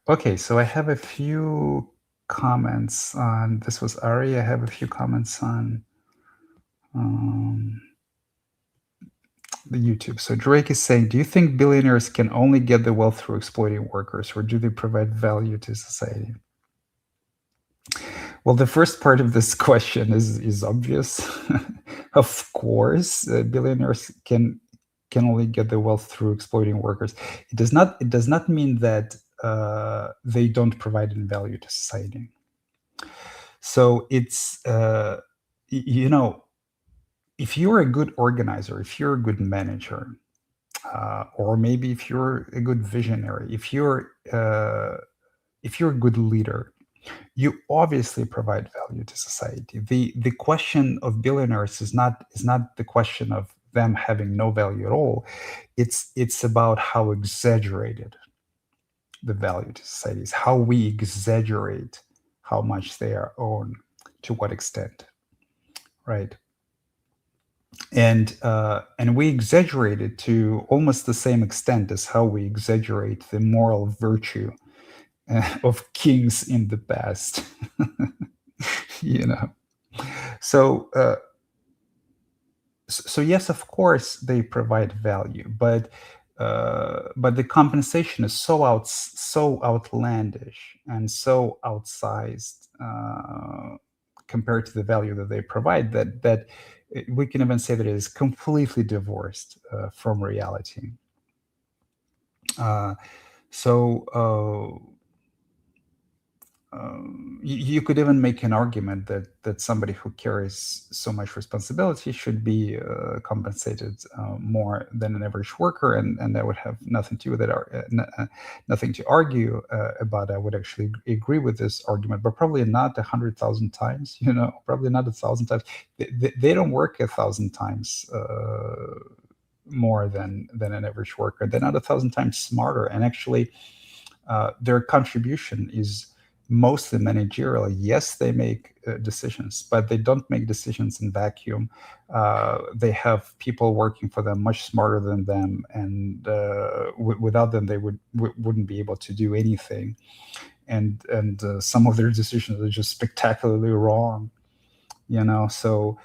Okay, so I have a few comments on, this was Ari, I have a few comments on the YouTube. So Drake is saying, do you think billionaires can only get the wealth through exploiting workers, or do they provide value to society? Well, the first part of this question is obvious. Of course, billionaires can only get the wealth through exploiting workers. It does not mean that they don't provide any value to society. So it's if you're a good organizer, if you're a good manager, or maybe if you're a good visionary, if you're a good leader, you obviously provide value to society. The question of billionaires is not the question of them having no value at all. It's about how exaggerated the value to society is, how we exaggerate how much they are owned, to what extent, right? And we exaggerate it to almost the same extent as how we exaggerate the moral virtue of kings in the past. So yes, of course they provide value, but the compensation is so outlandish and so outsized compared to the value that they provide, that we can even say that it is completely divorced from reality. You could even make an argument that somebody who carries so much responsibility should be compensated more than an average worker, and that would have nothing to do with it, nothing to argue about. I would actually agree with this argument, but probably not 100,000 times. Probably not 1,000 times. They don't work 1,000 times more than an average worker. They're not 1,000 times smarter, and actually, their contribution is mostly managerial. Yes, they make decisions, but they don't make decisions in vacuum. They have people working for them much smarter than them, and without them, they wouldn't be able to do anything. And some of their decisions are just spectacularly wrong. So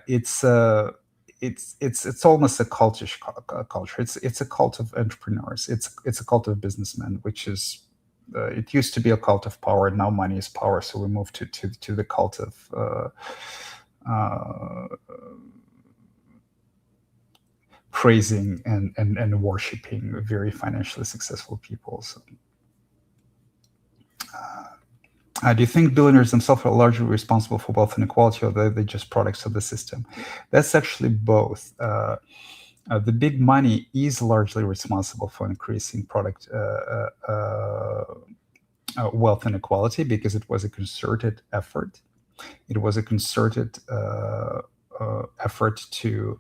it's almost a cultish culture. It's a cult of entrepreneurs. It's a cult of businessmen, which is. It used to be a cult of power. Now money is power. So we moved to the cult of praising and worshiping very financially successful people. So, do you think billionaires themselves are largely responsible for wealth inequality, or are they just products of the system? That's actually both. The big money is largely responsible for increasing wealth inequality, because it was a concerted effort. It was a concerted effort to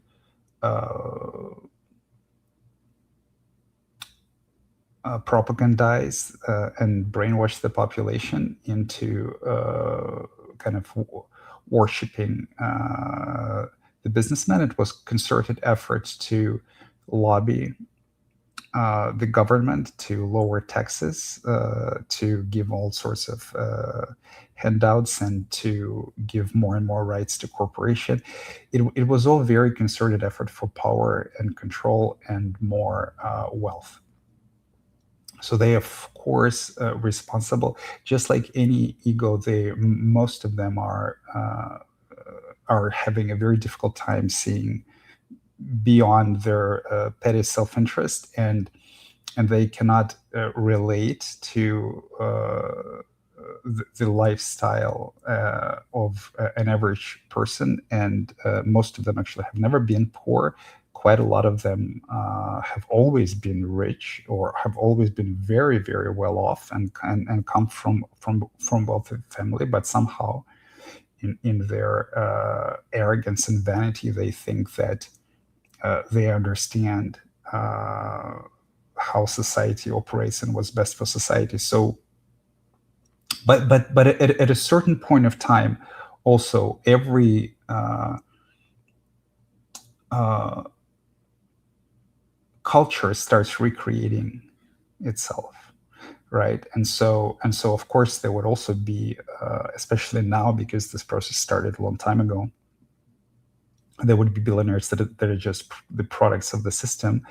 propagandize and brainwash the population into kind of worshipping the businessmen. It was concerted efforts to lobby the government to lower taxes, to give all sorts of handouts, and to give more and more rights to corporation. It was all a very concerted effort for power and control and more wealth. So they, of course, responsible. Just like any ego, most of them are having a very difficult time seeing beyond their petty self-interest, and they cannot relate to the lifestyle of an average person. And most of them actually have never been poor. Quite a lot of them have always been rich, or have always been very, very well off, and come from wealthy family. But somehow, in their arrogance and vanity, they think that they understand how society operates and what's best for society. So, but at a certain point of time, also every culture starts recreating itself, right? And so of course there would also be, especially now, because this process started a long time ago, there would be billionaires that are just the products of the system,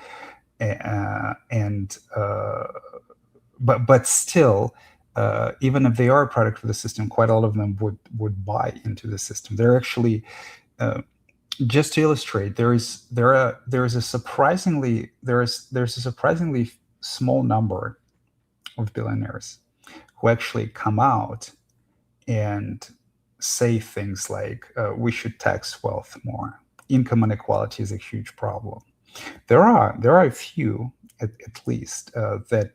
but still, even if they are a product of the system, quite a lot of them would buy into the system. They're actually, just to illustrate, there's a surprisingly small number of billionaires who actually come out and say things like, we should tax wealth more. Income inequality is a huge problem. There are a few, at least, that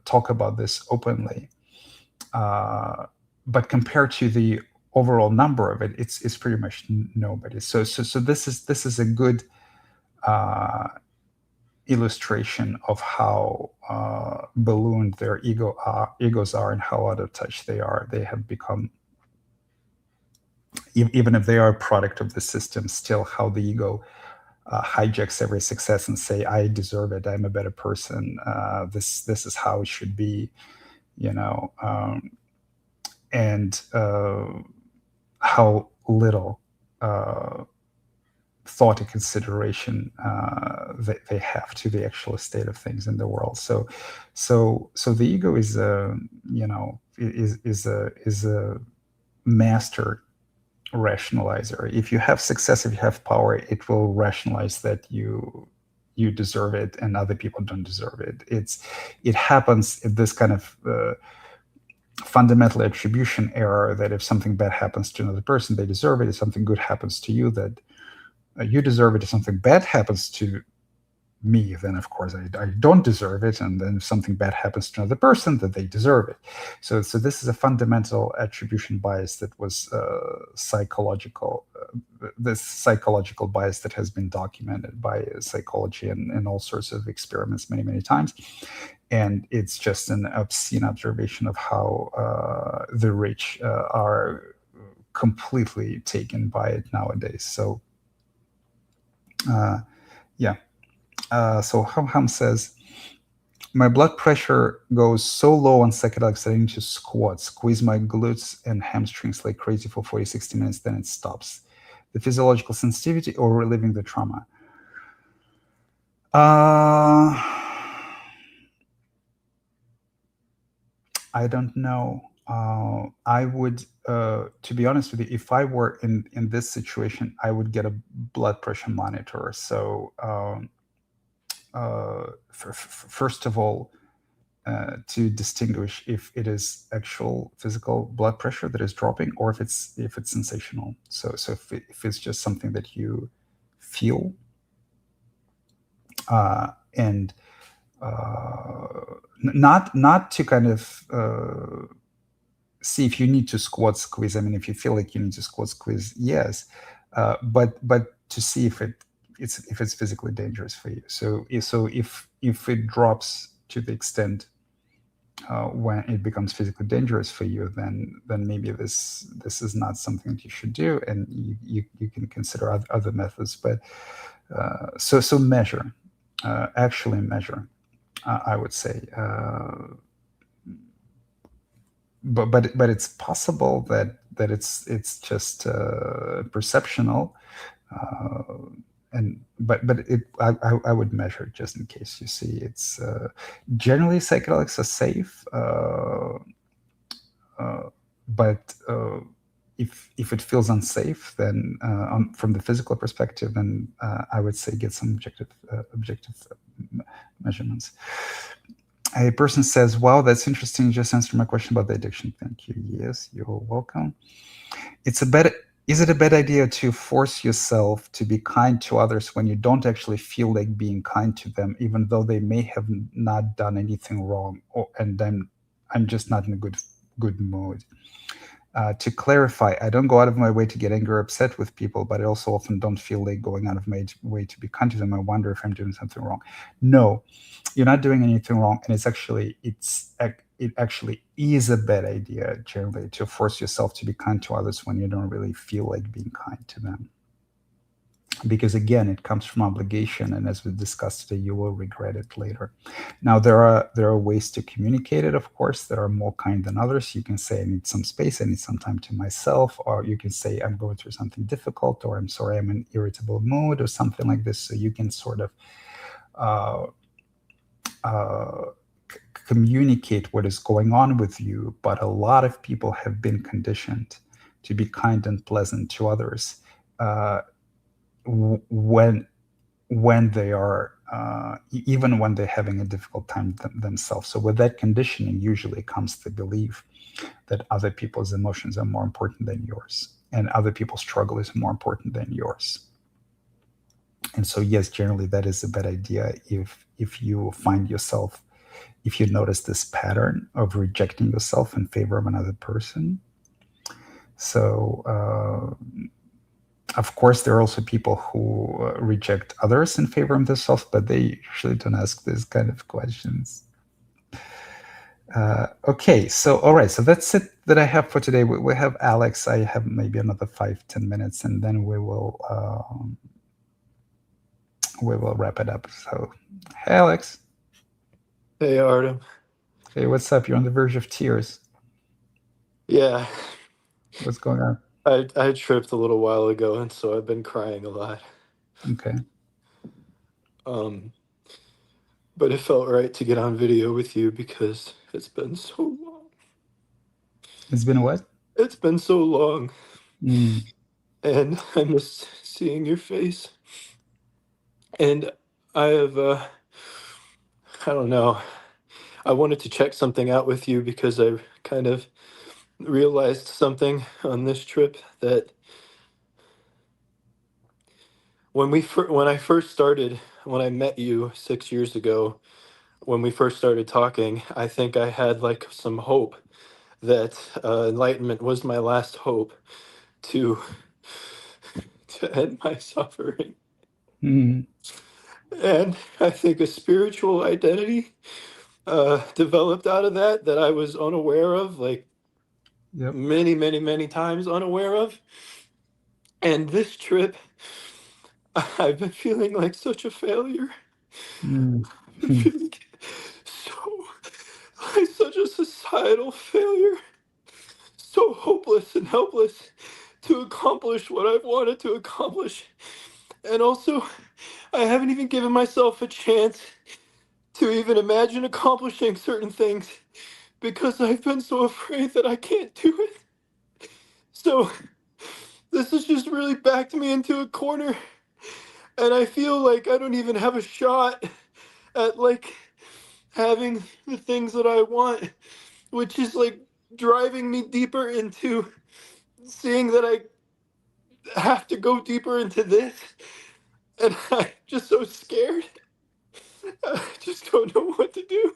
talk about this openly, but compared to the overall number of it's pretty much nobody. So this is a good illustration of how ballooned their egos are, and how out of touch they are. They have become, even if they are a product of the system, still how the ego hijacks every success and say, I deserve it, I'm a better person, this is how it should be, and how little thought and consideration they have to the actual state of things in the world. So the ego is a master rationalizer. If you have success, if you have power, it will rationalize that you deserve it and other people don't deserve it. It happens at this kind of fundamental attribution error, that if something bad happens to another person, they deserve it. If something good happens to you, that you deserve it. If something bad happens to me, then of course I don't deserve it. And then if something bad happens to another person, that they deserve it. So this is a fundamental attribution bias that was psychological. This psychological bias that has been documented by psychology and all sorts of experiments many times. And it's just an obscene observation of how the rich are completely taken by it nowadays. So yeah. So Ham says, my blood pressure goes so low on psychedelics that I need to squeeze my glutes and hamstrings like crazy for 40-60 minutes, then it stops. The physiological sensitivity or reliving the trauma? I don't know. I would, to be honest with you, if I were in this situation, I would get a blood pressure monitor. So first of all, to distinguish if it is actual physical blood pressure that is dropping, or if it's sensational. So if it's just something that you feel, and not to kind of see if you need to squeeze. I mean, if you feel like you need to squeeze, yes, but to see if it's physically dangerous for you. So if it drops to the extent when it becomes physically dangerous for you, then maybe this is not something that you should do, and you can consider other methods. But so measure. actually measure, I would say. But it's possible that it's just perceptional, and but it I would measure it just in case. You see, it's generally psychedelics are safe, but if it feels unsafe, then from the physical perspective, then I would say get some objective measurements. A person says, "Wow, that's interesting. You just answered my question about the addiction." Thank you. Yes, you're welcome. It's a bad. Is it a bad idea to force yourself to be kind to others when you don't actually feel like being kind to them, even though they may have not done anything wrong, and then I'm just not in a good mood? To clarify, I don't go out of my way to get angry or upset with people, but I also often don't feel like going out of my way to be kind to them. I wonder if I'm doing something wrong. No, you're not doing anything wrong, and it actually is a bad idea generally to force yourself to be kind to others when you don't really feel like being kind to them, because again, it comes from obligation, and as we discussed today, you will regret it later. Now there are ways to communicate it, of course, that are more kind than others. You can say, I need some space, I need some time to myself, or you can say, I'm going through something difficult, or I'm sorry, I'm in irritable mood, or something like this. So you can sort of uh, communicate what is going on with you. But a lot of people have been conditioned to be kind and pleasant to others when they are even when they're having a difficult time themselves. So with that conditioning usually comes the belief that other people's emotions are more important than yours, and other people's struggle is more important than yours. And so yes, generally that is a bad idea if you find yourself, if you notice this pattern of rejecting yourself in favor of another person. So of course, there are also people who reject others in favor of themselves, but they usually don't ask these kind of questions. Okay, so all right, so that's it that I have for today. We have Alex. I have maybe another 5-10 minutes, and then we will wrap it up. So, hey, Alex. Hey, Artem. Hey, what's up? You're on the verge of tears. Yeah, What's going on? I tripped a little while ago, and so I've been crying a lot. Okay. Um, but it felt right to get on video with you because it's been so long. It's been what? It's been so long, Mm. and I miss seeing your face. And I have, I don't know, I wanted to check something out with you because I kind of realized something on this trip that when I first started, when I met you 6 years ago, when we first started talking, I think I had like some hope that enlightenment was my last hope to to end my suffering. Mm. And I think a spiritual identity developed out of that I was unaware of, like Yep. many, many, many times unaware of. And this trip, I've been feeling like such a failure. Mm. I've been feeling so like such a societal failure. So hopeless and helpless to accomplish what I've wanted to accomplish. And also, I haven't even given myself a chance to even imagine accomplishing certain things because I've been so afraid that I can't do it. So, this has just really backed me into a corner. And I feel like I don't even have a shot at like having the things that I want, which is like driving me deeper into seeing that I have to go deeper into this, and I'm just so scared. I just don't know what to do.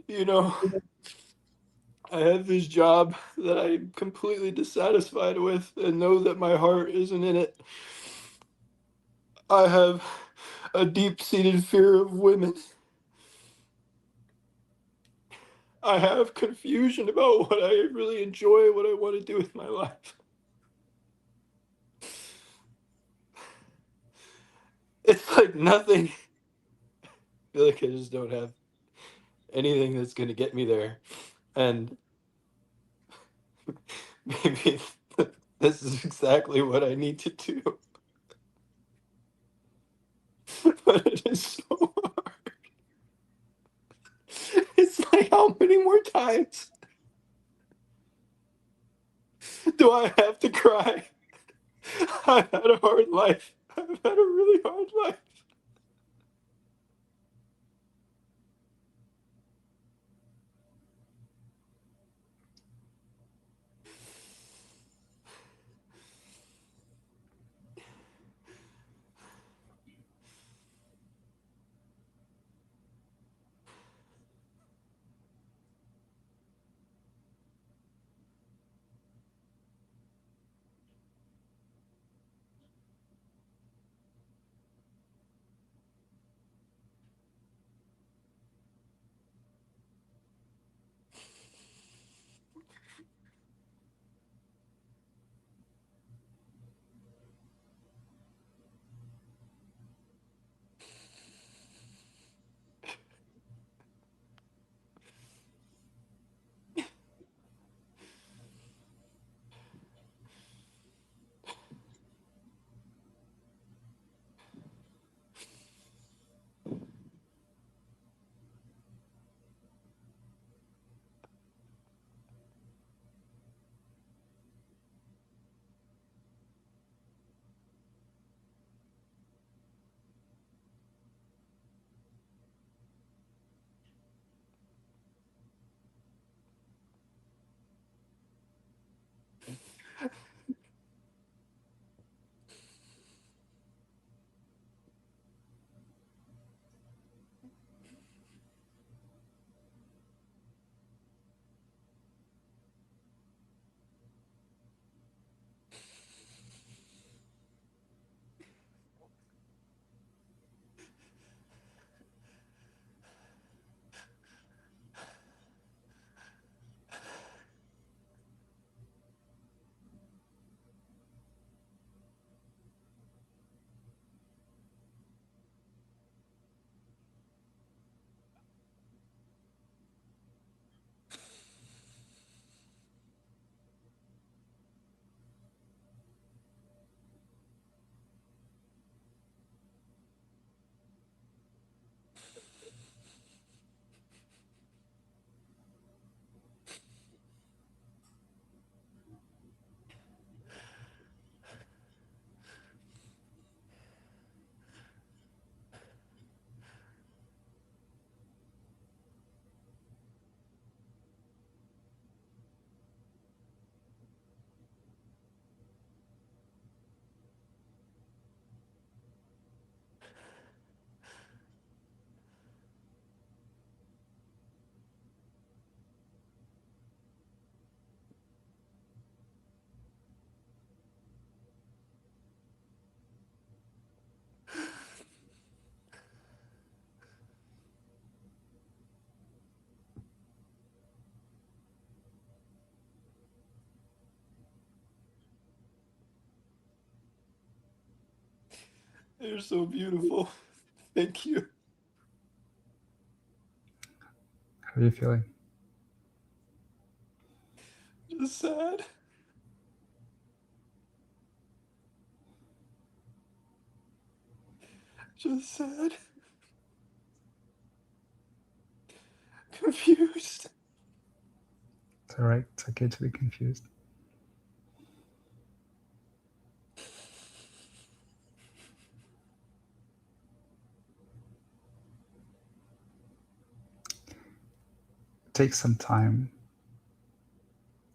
You know, I have this job that I'm completely dissatisfied with and know that my heart isn't in it. I have a deep-seated fear of women. I have confusion about what I really enjoy, what I want to do with my life. It's like nothing. I feel like I just don't have anything that's going to get me there. And maybe this is exactly what I need to do. But it is so hard. It's like, how many more times do I have to cry? I've had a hard life. I've had a really hard life. You're so beautiful. Thank you. How are you feeling? Just sad. Just sad. Confused. It's all right. It's okay to be confused. Take some time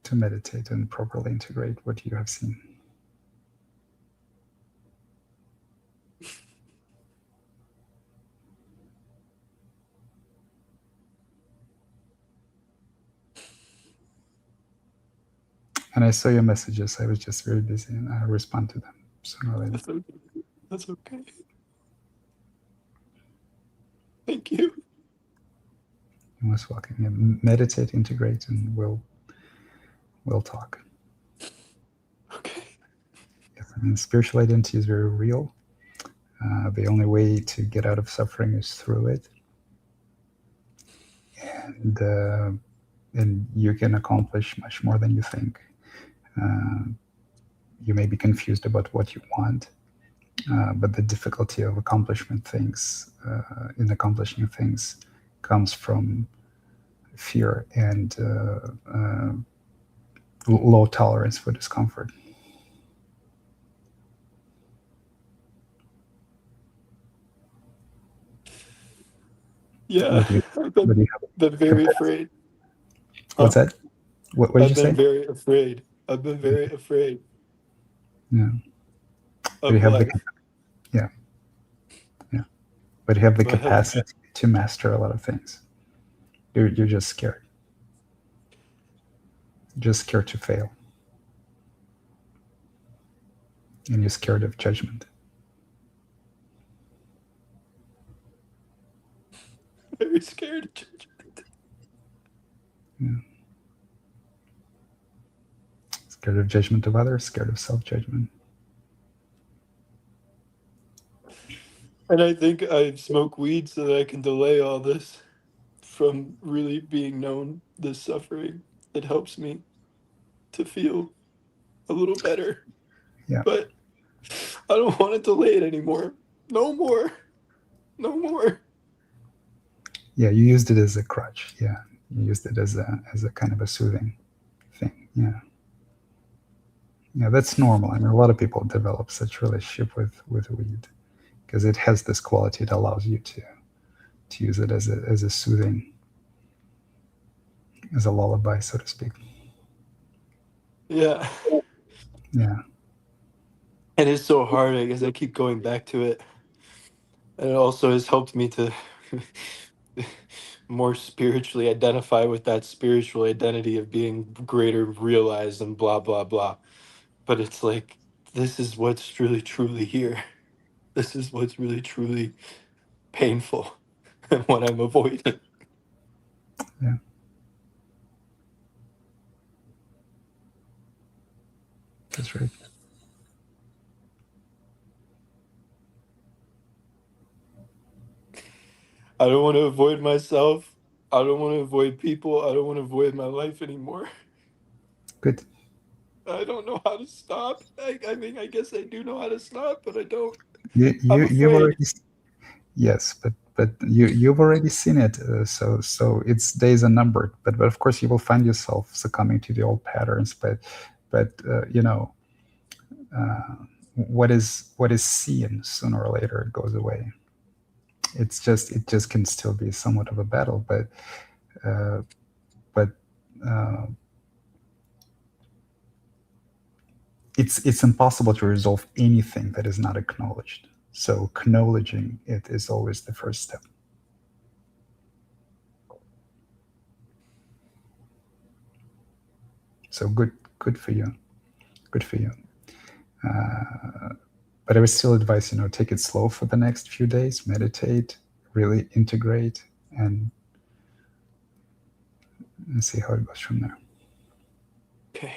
to meditate and properly integrate what you have seen. And I saw your messages. I was just very busy, and I'll respond to them sooner or later. That's okay. That's okay. Thank you. You're most welcome. Yeah, meditate, integrate, and we'll talk. Okay. Yes, I mean, spiritual identity is very real. The only way to get out of suffering is through it, and you can accomplish much more than you think. You may be confused about what you want, but the difficulty of accomplishing things comes from fear and low tolerance for discomfort. Yeah, I've been very afraid. What's that? What did you say? I've been very afraid. I've been very afraid. Yeah. Of life. Yeah. But you have the Go ahead. capacity to master a lot of things. You're just scared. Just scared to fail. And you're scared of judgment. Very scared of judgment. Yeah. Scared of judgment of others, scared of self-judgment. And I think I smoke weed so that I can delay all this from really being known, this suffering. It helps me to feel a little better. Yeah. But I don't want to delay it anymore. No more. No more. Yeah, you used it as a crutch. Yeah, you used it as a kind of a soothing thing. Yeah. Yeah, that's normal. I mean, a lot of people develop such relationship with weed because it has this quality. It allows you to use it as a soothing, as a lullaby, so to speak. Yeah. Yeah. And it's so hard because I keep going back to it. And it also has helped me to more spiritually identify with that spiritual identity of being greater realized and blah, blah, blah. But it's like, this is what's really, truly here. This is what's really, truly painful and what I'm avoiding. Yeah. That's right. I don't want to avoid myself. I don't want to avoid people. I don't want to avoid my life anymore. Good. I don't know how to stop. I mean, I guess I do know how to stop, but I don't. You've already, yes, but you've already seen it. So its days are numbered. But of course you will find yourself succumbing to the old patterns. But you know, what is seen sooner or later it goes away. It just can still be somewhat of a battle, but it's impossible to resolve anything that is not acknowledged. So acknowledging it is always the first step. So good for you. Good for you. But I would still advise, take it slow for the next few days, meditate, really integrate, and see how it goes from there. Okay.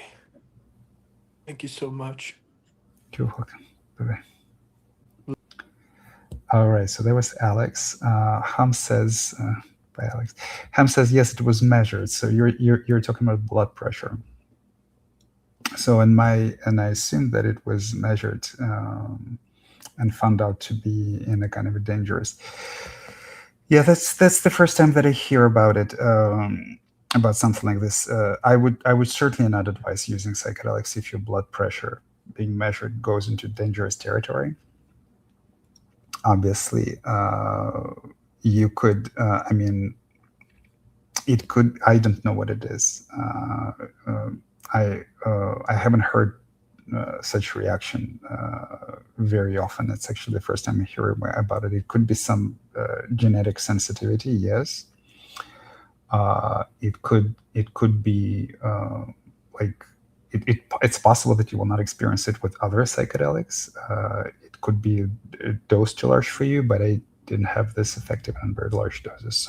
Thank you so much. You're welcome. Bye-bye. All right, so there was Alex. Ham says, by Alex. Ham says, yes, it was measured. So you're talking about blood pressure. So I assumed that it was measured and found out to be in a kind of a dangerous. Yeah, that's the first time that I hear about it, about something like this. I would certainly not advise using psychedelics if your blood pressure being measured goes into dangerous territory. Obviously, you could. I mean, it could. I don't know what it is. I haven't heard such reaction very often. It's actually the first time I hear about it. It could be some genetic sensitivity, yes. It could be like it's possible that you will not experience it with other psychedelics. It could be a dose too large for you, but I didn't have this effective on very large doses.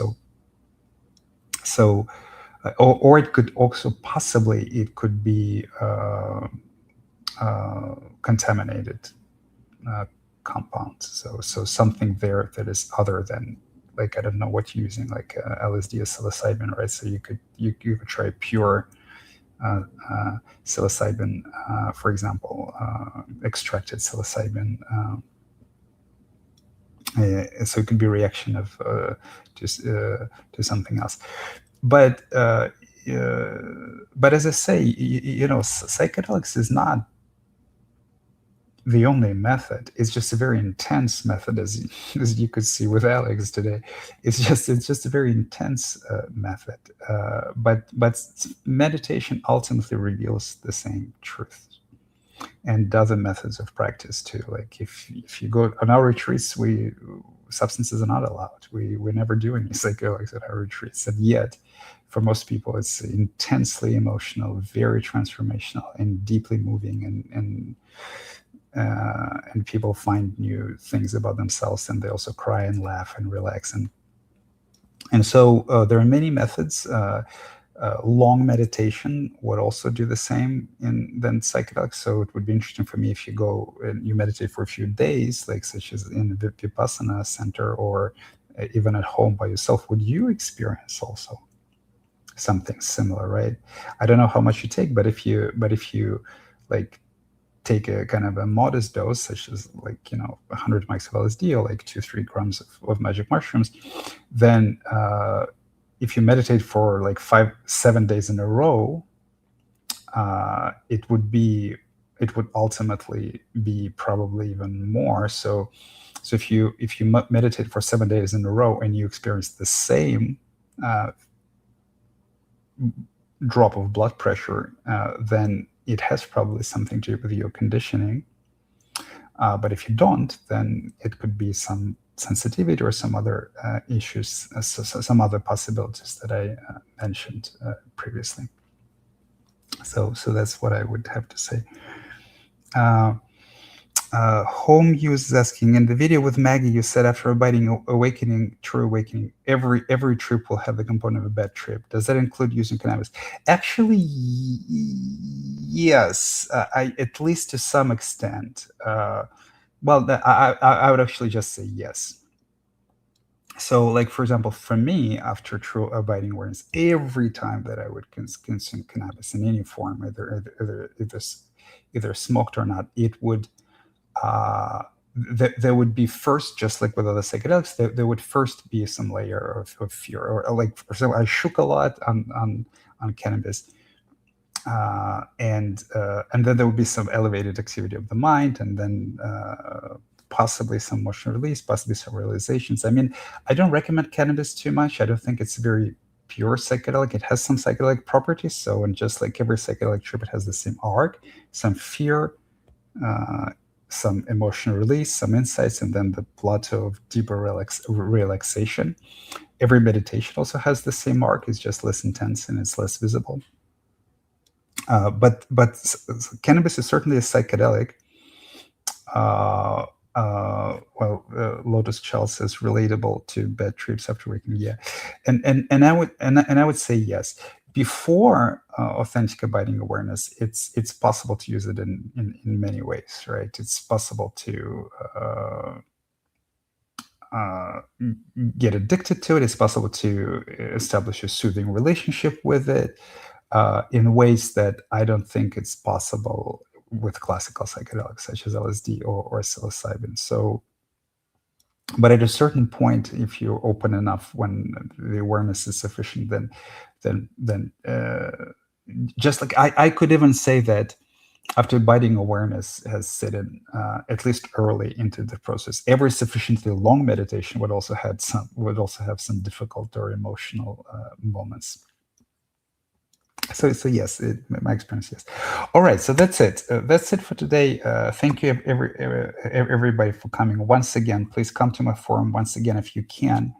Or it could also possibly, it could be contaminated compounds. So something there that is other than, like, I don't know what you're using, like LSD or psilocybin, right? So you could try pure psilocybin, for example, extracted psilocybin. So it could be a reaction of to something else. But as I say, psychedelics is not the only method. It's just a very intense method, as you could see with Alex today. It's just a very intense method. But meditation ultimately reveals the same truth, and other methods of practice too. Like if you go on our retreats, substances are not allowed. We never do any psychedelics at our retreats, and yet for most people it's intensely emotional, very transformational, and deeply moving, and people find new things about themselves, and they also cry and laugh and relax, and so there are many methods. Long meditation would also do the same than psychedelics. So it would be interesting for me if you go and you meditate for a few days, like such as in the Vipassana center, or even at home by yourself. Would you experience also something similar, right? I don't know how much you take, but if you like take a kind of a modest dose, such as 100 mics of LSD, or like 2-3 grams of magic mushrooms, then if you meditate for like 5-7 days in a row, it would ultimately be probably even more. So if you meditate for 7 days in a row and you experience the same drop of blood pressure, then it has probably something to do with your conditioning. But if you don't, then it could be some sensitivity or some other issues, some other possibilities that I mentioned previously. So that's what I would have to say. Home Use is asking, in the video with Maggie, you said after abiding true awakening, every trip will have the component of a bad trip. Does that include using cannabis? Actually, yes, at least to some extent. Well, I would actually just say yes. So, like, for example, for me, after true abiding awareness, every time that I would consume cannabis in any form, either smoked or not, it would there would be first, just like with other psychedelics, there would first be some layer of fear, or like, for example, I shook a lot on cannabis. And then there would be some elevated activity of the mind, and then possibly some emotional release, possibly some realizations. I mean, I don't recommend cannabis too much. I don't think it's a very pure psychedelic. It has some psychedelic properties. So, and just like every psychedelic trip, it has the same arc: some fear, some emotional release, some insights, and then the plateau of deeper relaxation. Every meditation also has the same arc. It's just less intense and it's less visible. But cannabis is certainly a psychedelic. Lotus Shell says relatable to bad trips after waking. Yeah, and I would say yes. Before authentic abiding awareness, it's possible to use it in many ways, right? It's possible to get addicted to it. It's possible to establish a soothing relationship with it. In ways that I don't think it's possible with classical psychedelics such as LSD or psilocybin. So, but at a certain point, if you're open enough, when the awareness is sufficient, then just like I could even say that after abiding awareness has set in, at least early into the process, every sufficiently long meditation would also have some difficult or emotional moments. So yes, my experience, yes. All right, so that's it. That's it for today. Thank you, everybody, for coming. Once again, please come to my forum. Once again, if you can,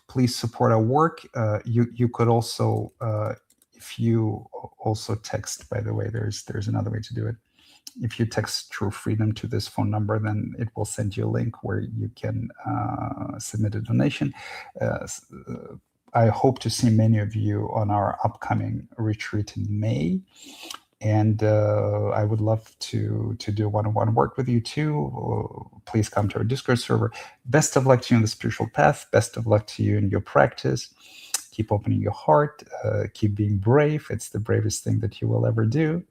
please support our work. You could also, if you also text, by the way, there's another way to do it. If you text True Freedom to this phone number, then it will send you a link where you can submit a donation. I hope to see many of you on our upcoming retreat in May. And I would love to do one-on-one work with you too. Please come to our Discord server. Best of luck to you on the spiritual path. Best of luck to you in your practice. Keep opening your heart. Keep being brave. It's the bravest thing that you will ever do.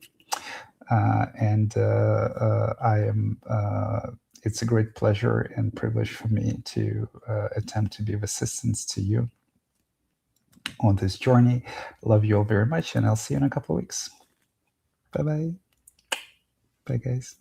It's a great pleasure and privilege for me to attempt to be of assistance to you on this journey. Love you all very much, and I'll see you in a couple of weeks. Bye-bye. Bye, guys.